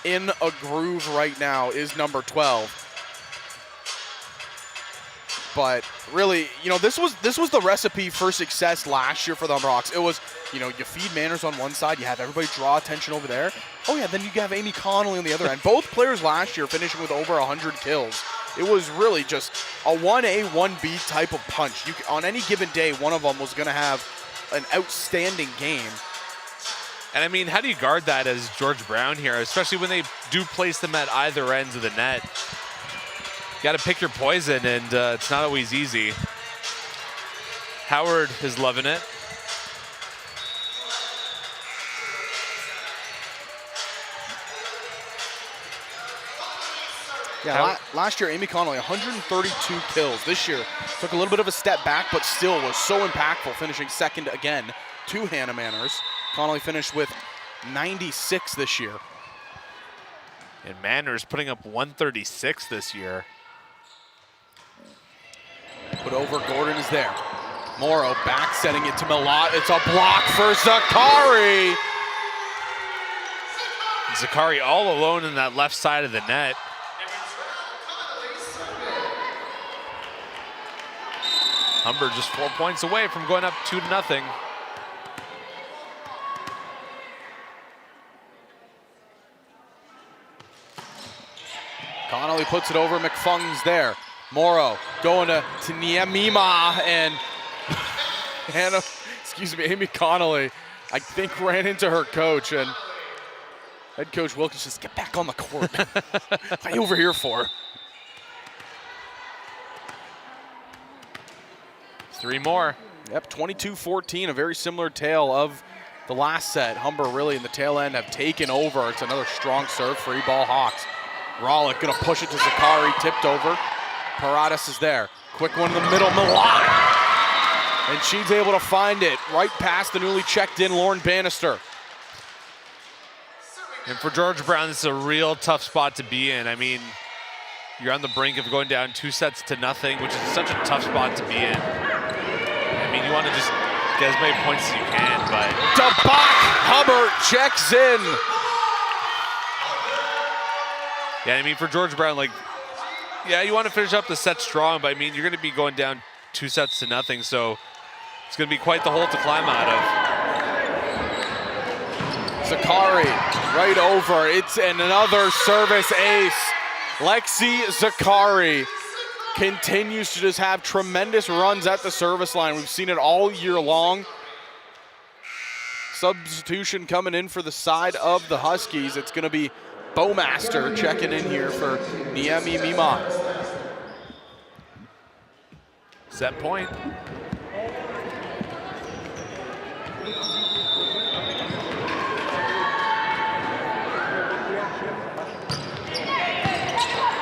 in a groove right now, is number 12. But really, you know, this was the recipe for success last year for the Humber Hawks. It was, you know, you feed Manners on one side, you have everybody draw attention over there. Oh yeah, then you have Amy Connolly on the other end. Both players last year finishing with over 100 kills. It was really just a 1A, 1B type of punch. On any given day, one of them was going to have an outstanding game. And I mean, how do you guard that as George Brown here, especially when they do place them at either ends of the net? You got to pick your poison, and it's not always easy. Howard is loving it. Yeah, last year, Amy Connolly, 132 kills. This year, took a little bit of a step back, but still was so impactful, finishing second again to Hannah Manners. Connolly finished with 96 this year. And Manners putting up 136 this year. Put over, Gordon is there. Morrow back setting it to Malott. It's a block for Zakari. Zakari all alone in that left side of the net. Humber just 4 points away from going up 2-0. Connolly puts it over. McFung's there. Morrow going to Niemima, and Hannah, Amy Connolly, I think, ran into her coach, and head coach Wilkins just get back on the court. What are you over here for? 3 more. Yep, 22-14, a very similar tale of the last set. Humber really in the tail end have taken over. It's another strong serve, free ball Hawks. Rawlik gonna push it to Zakari, tipped over. Paradas is there. Quick one in the middle, Milot. And she's able to find it right past the newly checked in Lauren Bannister. And for George Brown, this is a real tough spot to be in. I mean, you're on the brink of going down 2-0, which is such a tough spot to be in. I mean, you want to just get as many points as you can, but... Dabak Hubbard checks in. Yeah, I mean, for George Brown, like, yeah, you want to finish up the set strong, but I mean, you're going to be going down 2-0, so it's going to be quite the hole to climb out of. Zakari right over. It's another service ace. Lexi Zakari continues to just have tremendous runs at the service line. We've seen it all year long. Substitution coming in for the side of the Huskies. It's going to be Bowmaster checking in here for Niemi Mima. Set point.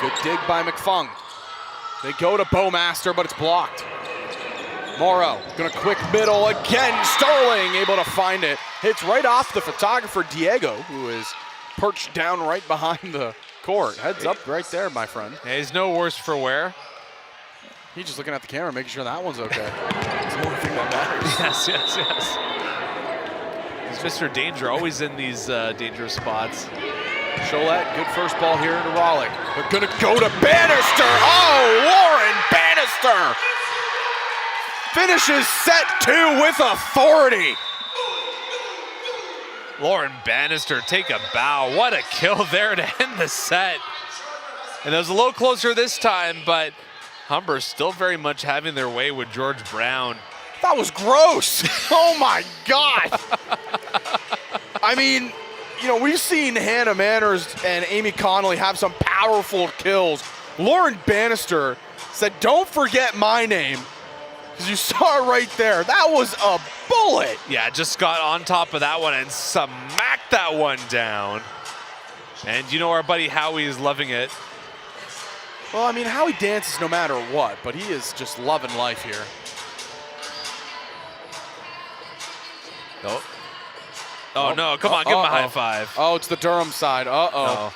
Good dig by McFung. They go to Bowmaster, but it's blocked. Morrow, gonna quick middle again. Sterling able to find it. Hits right off the photographer Diego, who is perched down right behind the court. Heads up right there, my friend. Yeah, he's no worse for wear. He's just looking at the camera, making sure that one's okay. It's the only thing that matters. Yes. He's Mr. Danger, always in these dangerous spots. Cholette, good first ball here to Rawlik. They're gonna go to Bannister. Oh, Lauren Bannister finishes set 2 with authority. Lauren Bannister, take a bow. What a kill there to end the set. And it was a little closer this time, but Humber still very much having their way with George Brown. That was gross. Oh my God. I mean, you know, we've seen Hannah Manners and Amy Connolly have some powerful kills. Lauren Bannister said, "Don't forget my name," because you saw it right there. That was a bullet. Yeah, just got on top of that one and smacked that one down. And you know our buddy Howie is loving it. Well, I mean, Howie dances no matter what, but he is just loving life here. Oh no, come on, give him a high five. Oh, it's the Durham side. Uh-oh.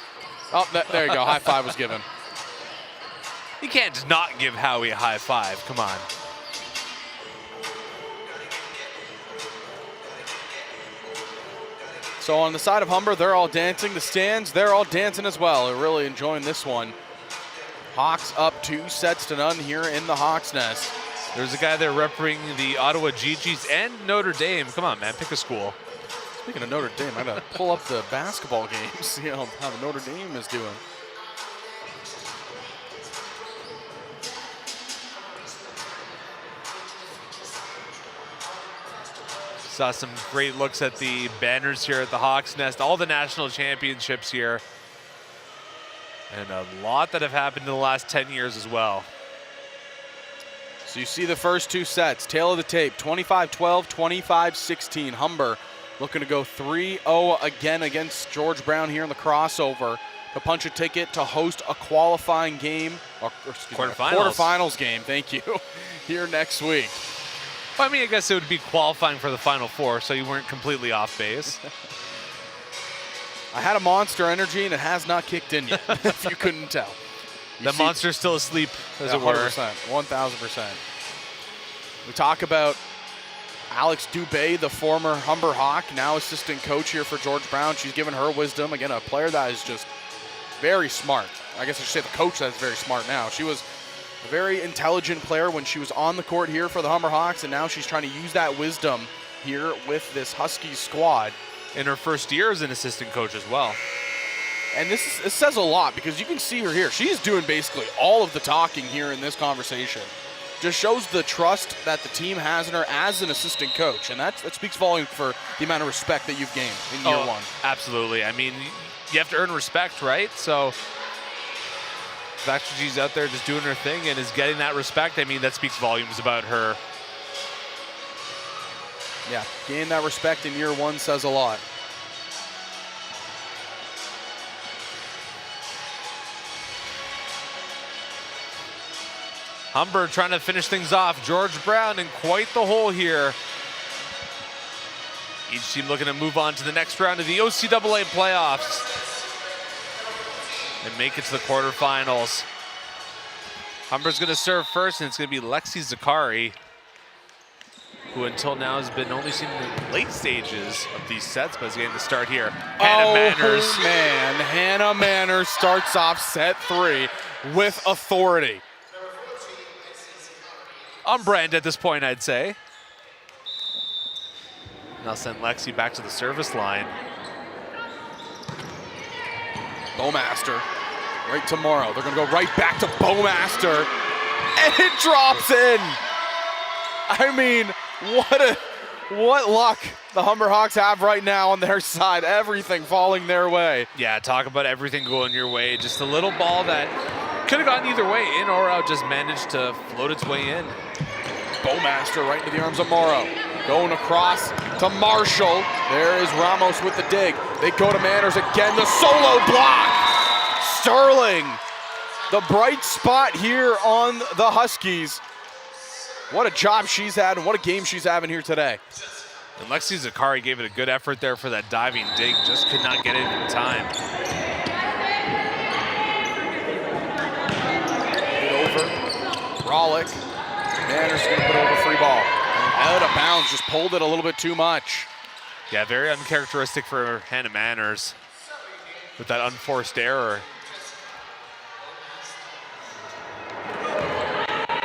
No. Oh, there you go. High five was given. You can't just not give Howie a high five. Come on. So on the side of Humber, they're all dancing. The stands, they're all dancing as well. They're really enjoying this one. Hawks up 2-0 here in the Hawks Nest. There's a guy there representing the Ottawa Gee-Gees and Notre Dame. Come on, man, pick a school. Speaking of Notre Dime, I gotta pull up the basketball games, see how Notre Dame is doing. Saw some great looks at the banners here at the Hawks Nest, all the national championships here. And a lot that have happened in the last 10 years as well. So you see the first 2 sets, tail of the tape, 25-12, 25-16. Humber looking to go 3-0 again against George Brown here in the crossover to punch a ticket to host a qualifying game, or quarterfinals game, thank you, here next week. Well, I mean, I guess it would be qualifying for the Final Four, so you weren't completely off base. I had a Monster Energy, and it has not kicked in yet, if you couldn't tell. The monster's still asleep, as it were. 100%, 1,000%. We talk about Alex Dubé, the former Humber Hawk, now assistant coach here for George Brown. She's given her wisdom. Again, a player that is just very smart. I guess I should say the coach that's very smart now. She was a very intelligent player when she was on the court here for the Humber Hawks, and now she's trying to use that wisdom here with this Huskies squad. In her first year as an assistant coach as well. And this says a lot because you can see her here. She's doing basically all of the talking here in this conversation. Just shows the trust that the team has in her as an assistant coach. And that speaks volume for the amount of respect that you've gained in year one. Absolutely. I mean, you have to earn respect, right? So the fact that she's out there just doing her thing and is getting that respect, I mean, that speaks volumes about her. Yeah, gaining that respect in year one says a lot. Humber trying to finish things off. George Brown in quite the hole here. Each team looking to move on to the next round of the OCAA playoffs and make it to the quarterfinals. Humber's going to serve first, and it's going to be Lexi Zakari, who until now has been only seen in the late stages of these sets, but is getting the start here. Hannah Manners. Man, Hannah Manners starts off set 3 with authority. On brand at this point, I'd say. Now send Lexi back to the service line. Bowmaster, right tomorrow. They're gonna go right back to Bowmaster, and it drops in. I mean, what luck the Humber Hawks have right now on their side. Everything falling their way. Yeah, talk about everything going your way. Just a little ball that could have gone either way, in or out, just managed to float its way in. Bowmaster right into the arms of Morrow. Going across to Marshall. There is Ramos with the dig. They go to Manners again. The solo block. Sterling, the bright spot here on the Huskies. What a job she's had and what a game she's having here today. And Lexi Zakari gave it a good effort there for that diving dig. Just could not get it in time. Over. Rollick. Manners going to put over free ball. Out of bounds, just pulled it a little bit too much. Yeah, very uncharacteristic for Hannah Manners with that unforced error.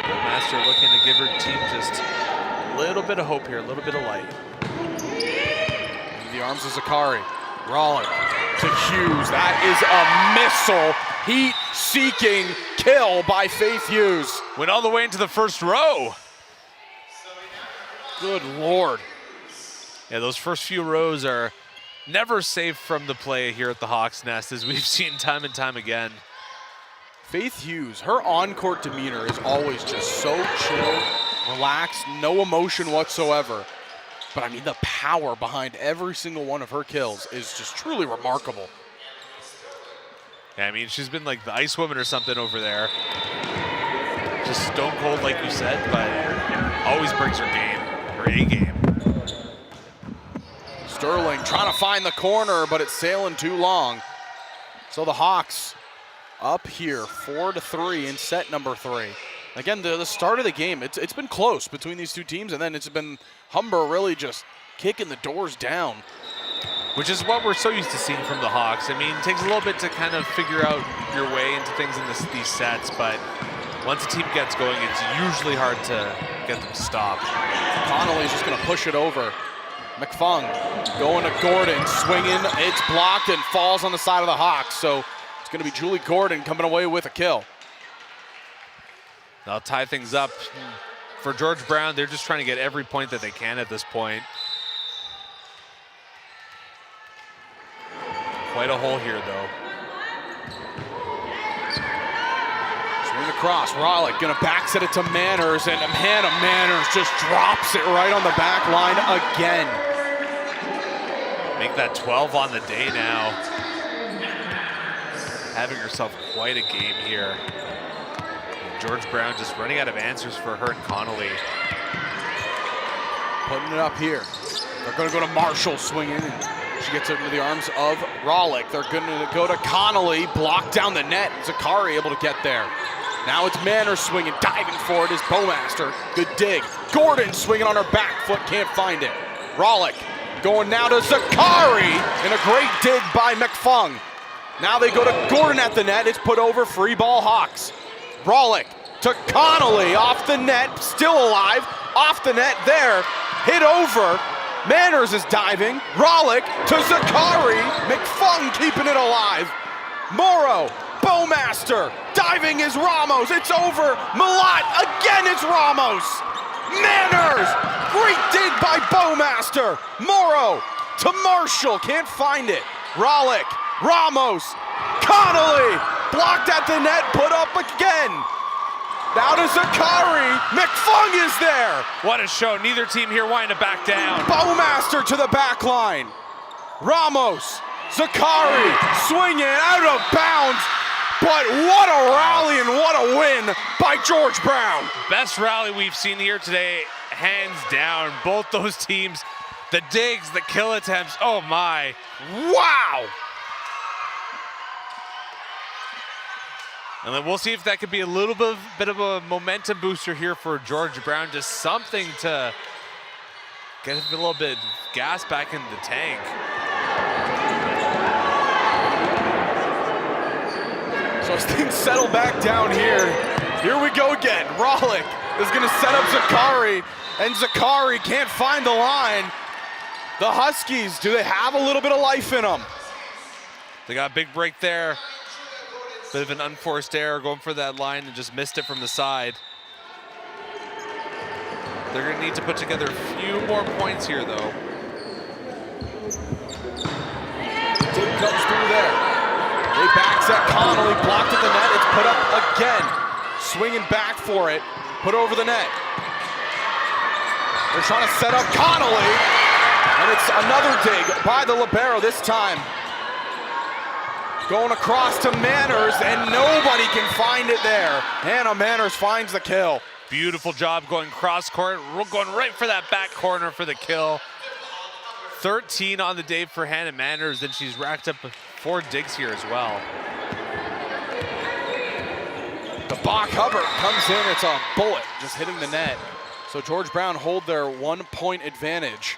Master looking to give her team just a little bit of hope here, a little bit of light. Into the arms of Zakari. Rollick to Hughes. That is a missile. Heat-seeking kill by Faith Hughes. Went all the way into the first row. Good Lord. Yeah, those first few rows are never safe from the play here at the Hawks Nest, as we've seen time and time again. Faith Hughes, her on-court demeanor is always just so chill, relaxed, no emotion whatsoever. But I mean, the power behind every single one of her kills is just truly remarkable. Yeah, I mean, she's been like the ice woman or something over there. Just stone cold, like you said, but always brings her game, her A game. Sterling trying to find the corner, but it's sailing too long. So the Hawks up here, 4-3 in set number 3. Again, the start of the game, it's been close between these two teams, and then it's been Humber really just kicking the doors down. Which is what we're so used to seeing from the Hawks. I mean, it takes a little bit to kind of figure out your way into things in these sets, but once a team gets going, it's usually hard to get them to stop. Connolly's just going to push it over. McFung going to Gordon, swinging. It's blocked and falls on the side of the Hawks. So it's going to be Julie Gordon coming away with a kill. They'll tie things up. For George Brown, they're just trying to get every point that they can at this point. Quite a hole here, though. Swing across, Rollick gonna back set it to Manners, and Hannah Manners just drops it right on the back line again. Make that 12 on the day now. Having herself quite a game here. George Brown just running out of answers for her and Connolly. Putting it up here. They're gonna go to Marshall swinging, and she gets it into the arms of Rollick. They're gonna go to Connolly, block down the net. Zakari able to get there. Now it's Manners swinging, diving for it is Bowmaster. Good dig. Gordon swinging on her back foot, can't find it. Rollick going now to Zakari, and a great dig by McFung. Now they go to Gordon at the net. It's put over, free ball Hawks. Rollick to Connolly, off the net, still alive, off the net there, hit over. Manners is diving. Rollick to Zakari. McFung keeping it alive. Morrow, Bowmaster, diving is Ramos, it's over. Malat, again it's Ramos. Manners, great dig by Bowmaster. Morrow to Marshall, can't find it. Rollick, Ramos, Connolly, blocked at the net, put up again. Now to Zakari, McFung is there. What a show, neither team here wanting to back down. Bowmaster to the back line. Ramos, Zakari, swinging out of bounds. But what a rally and what a win by George Brown. Best rally we've seen here today, hands down. Both those teams, the digs, the kill attempts, oh my. Wow. And then we'll see if that could be a little bit of a momentum booster here for George Brown. Just something to get a little bit of gas back in the tank. So as things settle back down here we go again. Rollick is gonna set up Zakari, and Zakari can't find the line. The Huskies, do they have a little bit of life in them? They got a big break there. Bit of an unforced error going for that line and just missed it from the side. They're gonna need to put together a few more points here though. Dig comes through there. They backs at Connolly, blocked at the net, it's put up again. Swinging back for it, put over the net. They're trying to set up Connolly, and it's another dig by the libero this time. Going across to Manners, and nobody can find it there. Hannah Manners finds the kill. Beautiful job going cross court, going right for that back corner for the kill. 13 on the day for Hannah Manners, and she's racked up 4 digs here as well. The Bach Hubbard comes in, it's a bullet, just hitting the net. So George Brown hold their 1-point advantage.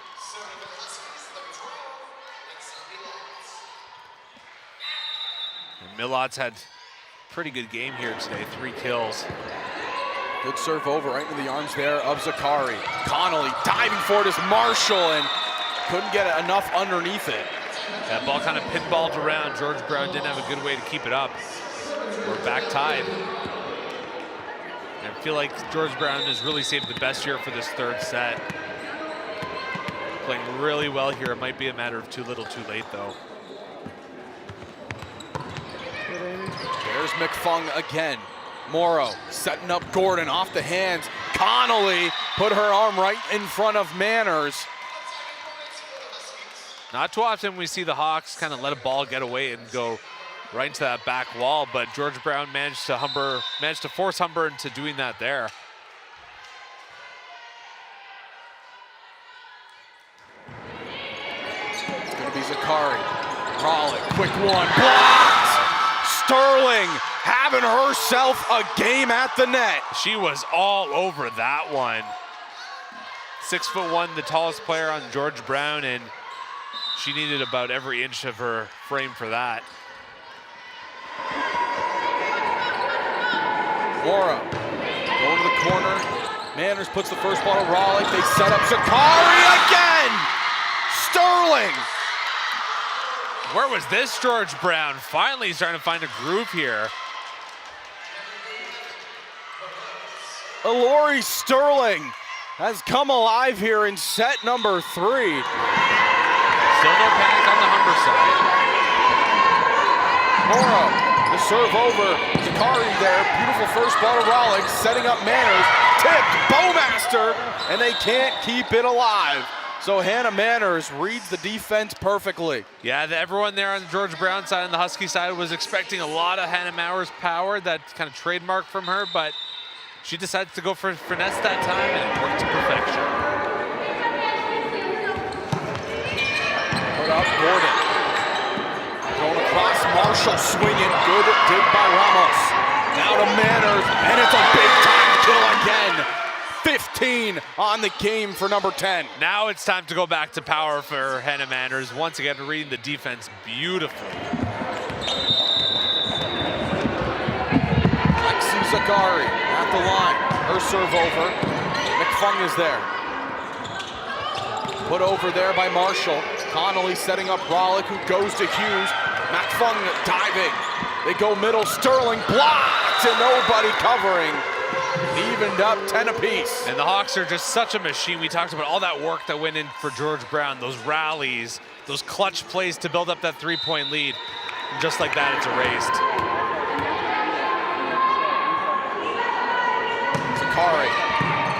Milot's had a pretty good game here today, 3 kills. Good serve over right into the arms there of Zakari. Connolly diving for it is Marshall and couldn't get enough underneath it. That ball kind of pinballed around. George Brown didn't have a good way to keep it up. We're back tied. I feel like George Brown has really saved the best here for this 3rd set. Playing really well here. It might be a matter of too little too late though. There's McFung again. Morrow setting up Gordon off the hands. Connolly put her arm right in front of Manners. Not too often we see the Hawks kind of let a ball get away and go right into that back wall, but George Brown managed to force Humber into doing that there. It's gonna be Zakari. Rollick, quick one, blocked! Sterling having herself a game at the net. She was all over that one. 6'1", the tallest player on George Brown, and she needed about every inch of her frame for that. Morrow going to the corner. Manners puts the first ball to Rollick. They set up Zakari again. Sterling. Where was this George Brown? Finally starting to find a groove here. Elori Sterling has come alive here in set number 3. Still no panic on the Humber side. Morrow, the serve over. Zakari there. Beautiful first ball to Rollick, setting up Manners. Tipped, Bowmaster, and they can't keep it alive. So Hannah Manners reads the defense perfectly. Yeah, everyone there on the George Brown side and the Husky side was expecting a lot of Hannah Manners' power, that kind of trademark from her, but she decides to go for finesse that time, and it worked to perfection. Put up Gordon. Going across, Marshall swinging. Good dig by Ramos. Now to Manners, and it's a big time kill again. 15 on the game for number 10. Now it's time to go back to power for Hannah Manners. Once again, reading the defense beautifully. Lexi Zakari at the line. Her serve over. McFung is there. Put over there by Marshall. Connolly setting up Rollick, who goes to Hughes. McFung diving. They go middle, Sterling blocked, and nobody covering. Evened up 10 apiece. And the Hawks are just such a machine. We talked about all that work that went in for George Brown, those rallies, those clutch plays to build up that 3-point lead. And just like that, it's erased. Zakari,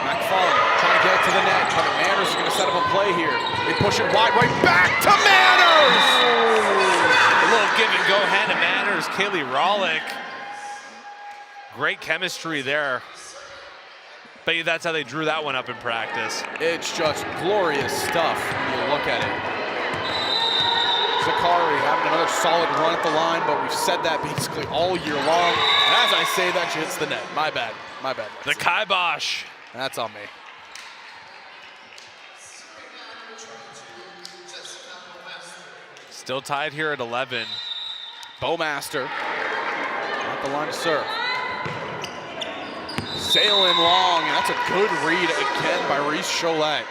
McFung trying to get it to the net, but Manners is going to set up a play here. They push it wide right back to Manners! A little give and go hand to Manners. Kaylee Rawlik. Great chemistry there. Bet you that's how they drew that one up in practice. It's just glorious stuff when you look at it. Zakari having another solid run at the line, but we've said that basically all year long. And as I say that, she hits the net. My bad. My bad. The kibosh. That's on me. Still tied here at 11. Bowmaster at the line to serve. Sailing long, and that's a good read again by Reese Cholette.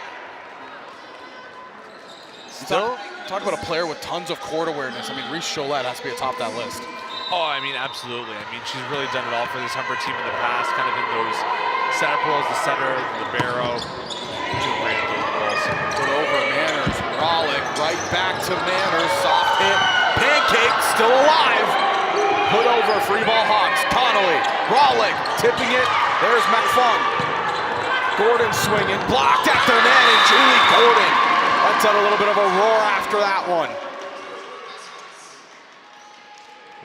Still talk about a player with tons of court awareness. I mean, Reese Cholette has to be atop that list. Oh, I mean, absolutely. I mean, she's really done it all for this Humber team in the past, kind of in those setup roles, the setter, the libero. Doing great at those roles. Put over Manners, Rawlik, right back to Manners, soft hit, pancake, still alive. Put over, free ball Hawks, Connolly, Rawlik, tipping it, there's McFung. Gordon swinging, blocked at the net, and Julie Gordon. That's a little bit of a roar after that one.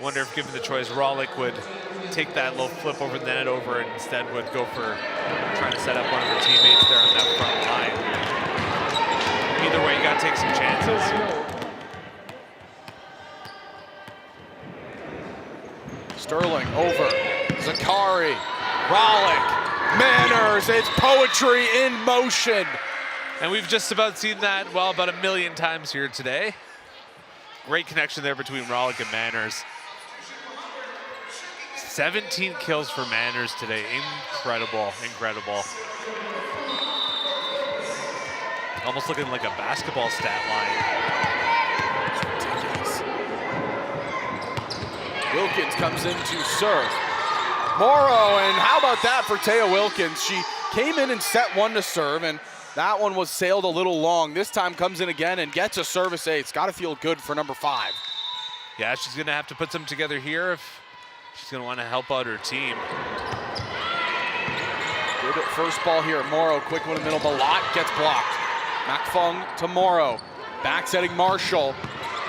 Wonder if given the choice, Rawlik would take that little flip over the net over and instead would go for trying to set up one of her teammates there on that front line. Either way, you gotta take some chances. Sterling over, Zakari, Rawlik, Manners, it's poetry in motion. And we've just about seen that, well, about 1 million times here today. Great connection there between Rawlik and Manners. 17 kills for Manners today. Incredible, incredible. Almost looking like a basketball stat line. It's ridiculous. Wilkins comes in to serve. Morrow, and how about that for Taya Wilkins? She came in and set one to serve, and that one was sailed a little long. This time comes in again and gets a service ace. It's got to feel good for number 5. Yeah, she's going to have to put some together here if she's going to want to help out her team. Good first ball here. Morrow, quick one in the middle. Balot gets blocked. McFung to Morrow. Back setting Marshall.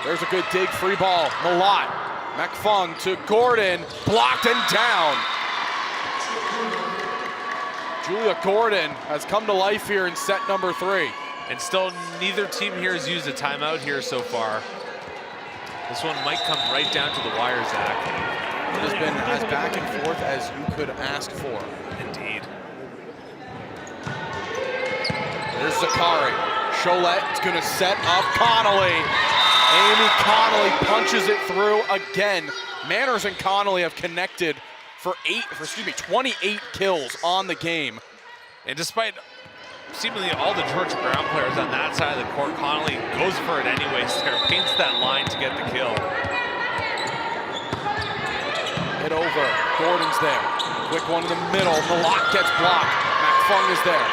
There's a good dig, free ball. Malott. McFung to Gordon. Blocked and down. Julia Gordon has come to life here in set number 3. And still neither team here has used a timeout here so far. This one might come right down to the wire, Zach. It has been as back and forth as you could ask for. Indeed. There's Zakari. Cholette is going to set up Connolly. Amy Connolly punches it through again. Manners and Connolly have connected for 28 kills on the game. And despite seemingly all the George Brown players on that side of the court, Connolly goes for it anyways there, paints that line to get the kill. Hit over, Gordon's there. Quick one in the middle, the lock gets blocked. McFung is there.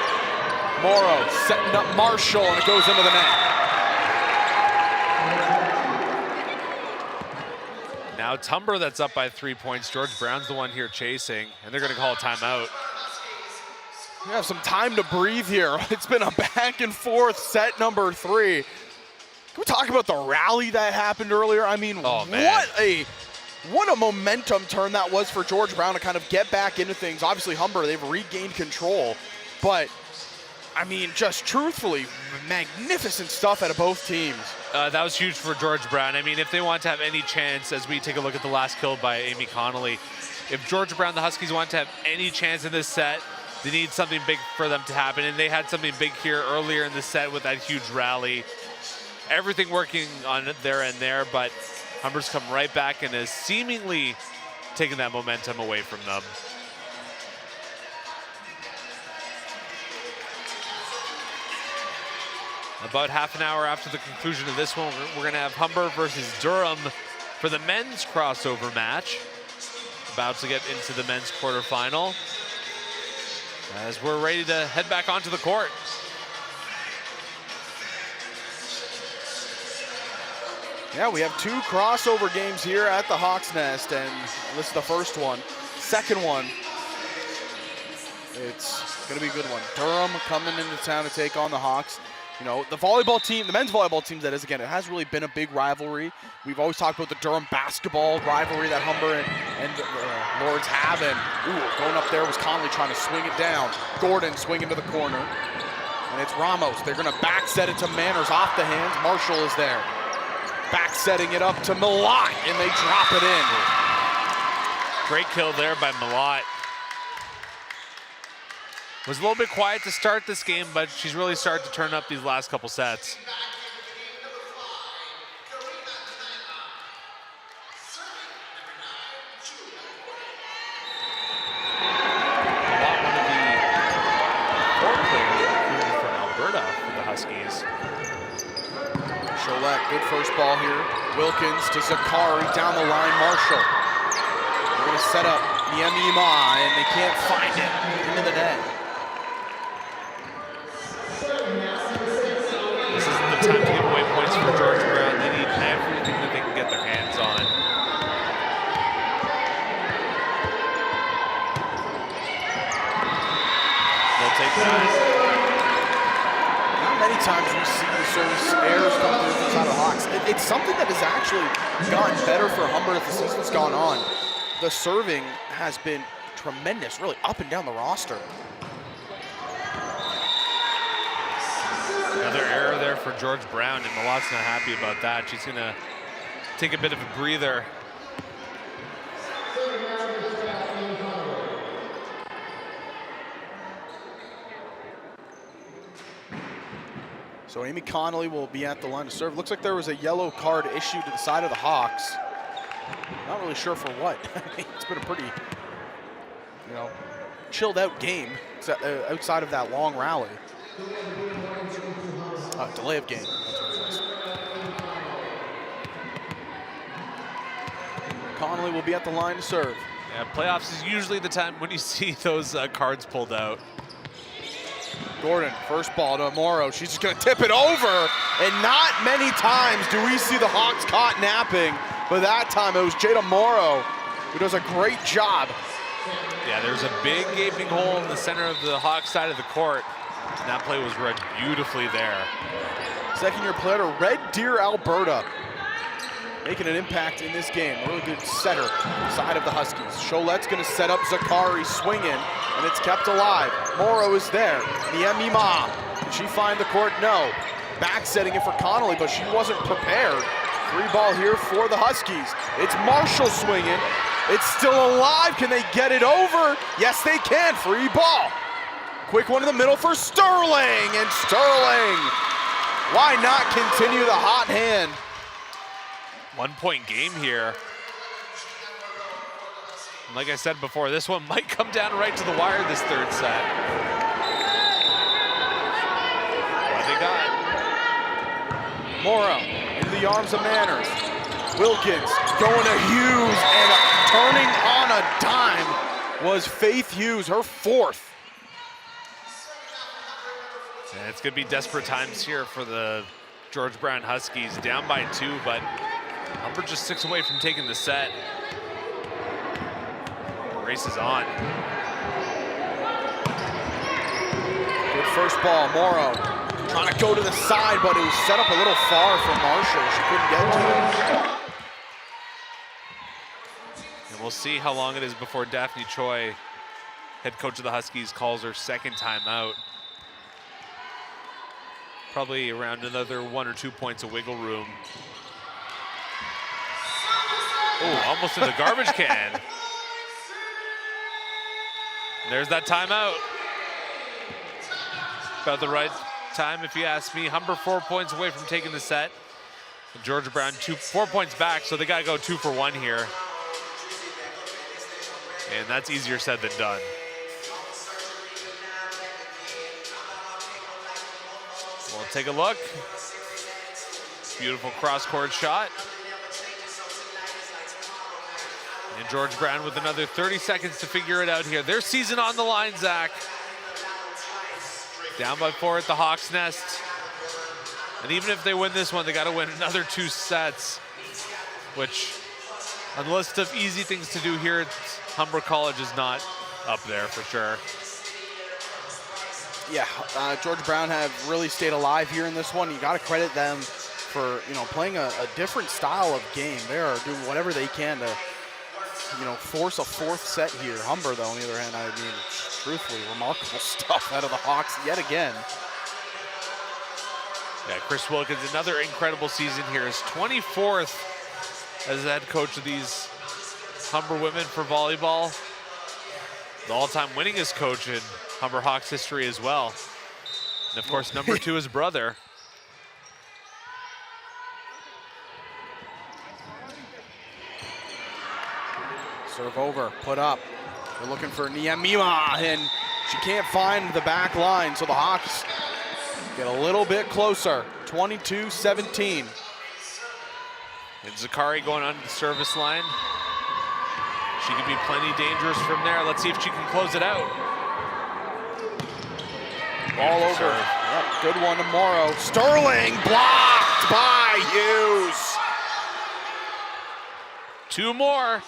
Morrow setting up Marshall, and it goes into the net. Now it's Humber that's up by 3 points. George Brown's the one here chasing, and they're gonna call a timeout. We have some time to breathe here. It's been a back and forth set number 3. Can we talk about the rally that happened earlier? I mean, oh, man. What a momentum turn that was for George Brown to kind of get back into things. Obviously, Humber, they've regained control, but I mean, just truthfully, magnificent stuff out of both teams. That was huge for George Brown. I mean, if they want to have any chance, as we take a look at the last kill by Amy Connolly, if George Brown, the Huskies, want to have any chance in this set, they need something big for them to happen, and they had something big here earlier in the set with that huge rally. Everything working on their end there, but Humber's come right back and has seemingly taken that momentum away from them. About half an hour after the conclusion of this one, we're going to have Humber versus Durham for the men's crossover match. About to get into the men's quarterfinal as we're ready to head back onto the court. Yeah, we have 2 crossover games here at the Hawks Nest, and this is the first one. Second one, it's gonna be a good one. Durham coming into town to take on the Hawks. You know, the volleyball team, the men's volleyball team, that is, again, it has really been a big rivalry. We've always talked about the Durham basketball rivalry that Humber and Lords have, and going up there was Conley trying to swing it down. Gordon swinging to the corner, and it's Ramos. They're gonna back set it to Manners off the hands. Marshall is there. Back setting it up to Malott, and they drop it in. Great kill there by Malott. Was a little bit quiet to start this game, but she's really started to turn up these last couple sets. Malott, one of the 4 players from Alberta for the Huskies. Cholette, good first ball here. Wilkins to Zakari, down the line, Marshall. They're gonna set up Niemima, and they can't find it into the net. This isn't the time to give away points for George Brown. They need everything that they can get their hands on. They'll take that. Not many times we see the service errors come through from the side of the Hawks. It's something that has actually gotten better for Humber as the season's gone on. The serving has been tremendous, really up and down the roster. Another error there for George Brown, and Malott's not happy about that. She's gonna take a bit of a breather. So Amy Connolly will be at the line to serve. Looks like there was a yellow card issued to the side of the Hawks. Not really sure for what. It's been a pretty, chilled out game outside of that long rally. Delay of game. That's what it was. Connolly will be at the line to serve. Yeah, playoffs is usually the time when you see those cards pulled out. Gordon, first ball to Morrow. She's just gonna tip it over. And not many times do we see the Hawks caught napping, but that time it was Jada Morrow who does a great job. Yeah, there's a big gaping hole in the center of the Hawks side of the court. And that play was read beautifully there. Second-year player, Red Deer, Alberta, making an impact in this game. Really good setter, side of the Huskies. Cholette's gonna set up Zakari, swinging, and it's kept alive. Morrow is there. Niemima, did she find the court? No. Back setting it for Connolly, but she wasn't prepared. Free ball here for the Huskies. It's Marshall swinging. It's still alive. Can they get it over? Yes, they can. Free ball. Quick one in the middle for Sterling, and Sterling, why not continue the hot hand? 1 point game here. And like I said before, this one might come down right to the wire this third set. What they got? Morrow into the arms of Manners. Wilkins going to Hughes, and turning on a dime was Faith Hughes, her 4th. And it's going to be desperate times here for the George Brown Huskies, down by 2, but Humber just 6 away from taking the set. Race is on. Good first ball, Morrow trying to go to the side, but it was set up a little far for Marshall. She couldn't get to it. And we'll see how long it is before Daphne Choi, head coach of the Huskies, calls her second timeout. Probably around another 1 or 2 points of wiggle room. Oh, almost in the garbage can. There's that timeout. About the right time, if you ask me. Humber 4 points away from taking the set. Georgia Brown 4 points back, so they gotta go 2 for 1 here. And that's easier said than done. We'll take a look. Beautiful cross-court shot. And George Brown with another 30 seconds to figure it out here. Their season on the line, Zach. Down by 4 at the Hawks' Nest. And even if they win this one, they got to win another 2 sets, which on the list of easy things to do here at Humber College is not up there for sure. Yeah, George Brown have really stayed alive here in this one. You got to credit them for, playing a different style of game. They are doing whatever they can to, force a 4th set here. Humber, though, on the other hand, I mean, truthfully, remarkable stuff out of the Hawks yet again. Yeah, Chris Wilkins, another incredible season here. His 24th as head coach of these Humber women for volleyball. The all-time winningest coach in Humber Hawks history as well. And of course, number 2, his brother. Serve over, put up. They're looking for Niemima, and she can't find the back line, so the Hawks get a little bit closer, 22-17. And Zakari going onto the service line. She could be plenty dangerous from there. Let's see if she can close it out. Ball over. Yep, good one to Morrow. Sterling blocked by Hughes. 2 more.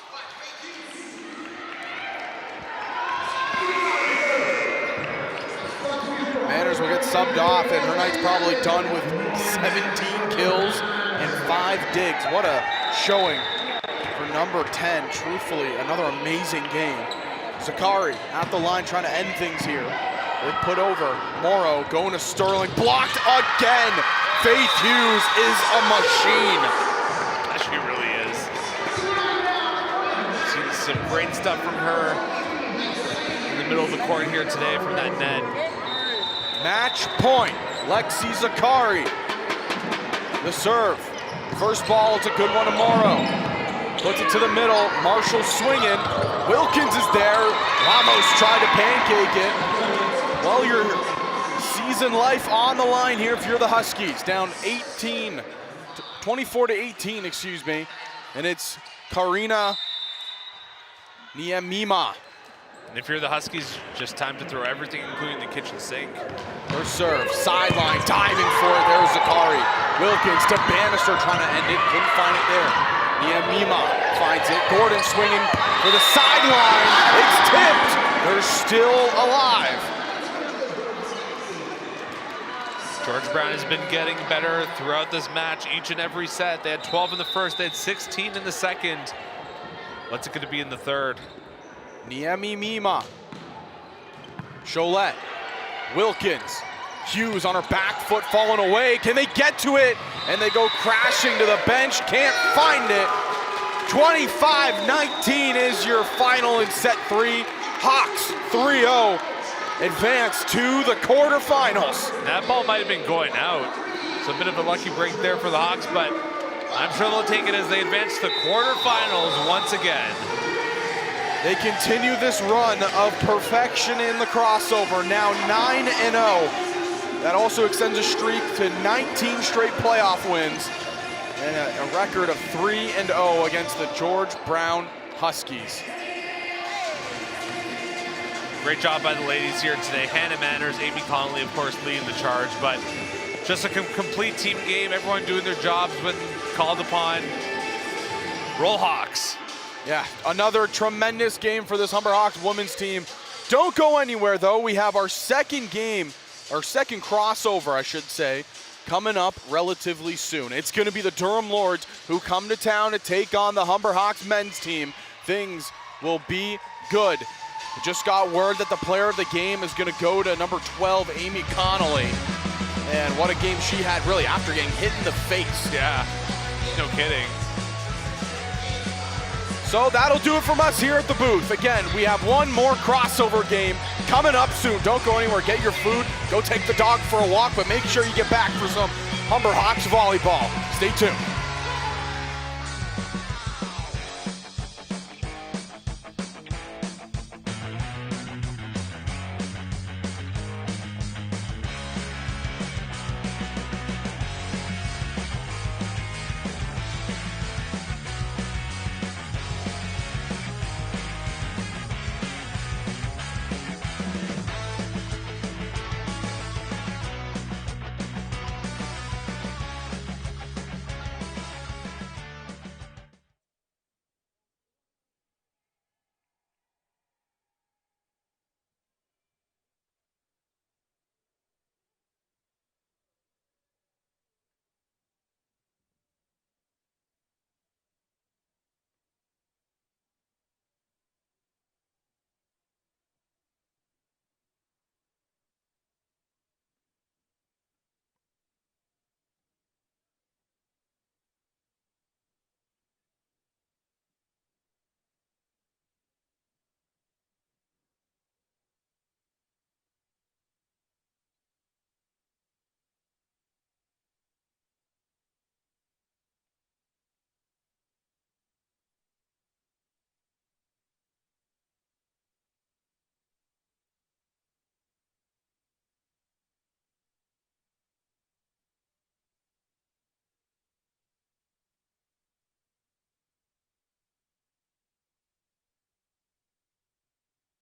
Manners will get subbed off, and her night's probably done with 17 kills and 5 digs. What a showing for number 10. Truthfully, another amazing game. Zakari at the line trying to end things here. They put over. Morrow going to Sterling. Blocked again. Faith Hughes is a machine. She really is. Seen some great stuff from her in the middle of the court here today from that net. Match point. Lexi Zakari. The serve. First ball, it's a good one to Morrow. Puts it to the middle. Marshall swinging. Wilkins is there. Ramos tried to pancake it. Well, your season life on the line here if you're the Huskies. Down 24-18, excuse me. And it's Karina Niemima. And if you're the Huskies, just time to throw everything, including the kitchen sink. Her serve, sideline, diving for it. There's Zakari. Wilkins to Bannister trying to end it. Couldn't find it there. Niemima finds it. Gordon swinging for the sideline. It's tipped. They're still alive. George Brown has been getting better throughout this match, each and every set. They had 12 in the first, they had 16 in the second. What's it going to be in the third? Niemima. Cholette. Wilkins. Hughes on her back foot falling away. Can they get to it? And they go crashing to the bench. Can't find it. 25-19 is your final in set 3. Hawks 3-0. Advance to the quarterfinals. That ball might have been going out. It's a bit of a lucky break there for the Hawks, but I'm sure they'll take it as they advance to the quarterfinals once again. They continue this run of perfection in the crossover, now 9-0. That also extends a streak to 19 straight playoff wins and a record of 3-0 against the George Brown Huskies. Great job by the ladies here today. Hannah Manners, Amy Connolly, of course, leading the charge, but just a complete team game. Everyone doing their jobs when called upon. Roll Hawks. Yeah, another tremendous game for this Humber Hawks women's team. Don't go anywhere, though. We have our second game, our second crossover, I should say, coming up relatively soon. It's going to be the Durham Lords who come to town to take on the Humber Hawks men's team. Things will be good. We just got word that the player of the game is going to go to number 12, Amy Connolly. And what a game she had, really, after getting hit in the face. Yeah, no kidding. So that'll do it from us here at the booth. Again, we have one more crossover game coming up soon. Don't go anywhere. Get your food. Go take the dog for a walk, but make sure you get back for some Humber Hawks volleyball. Stay tuned.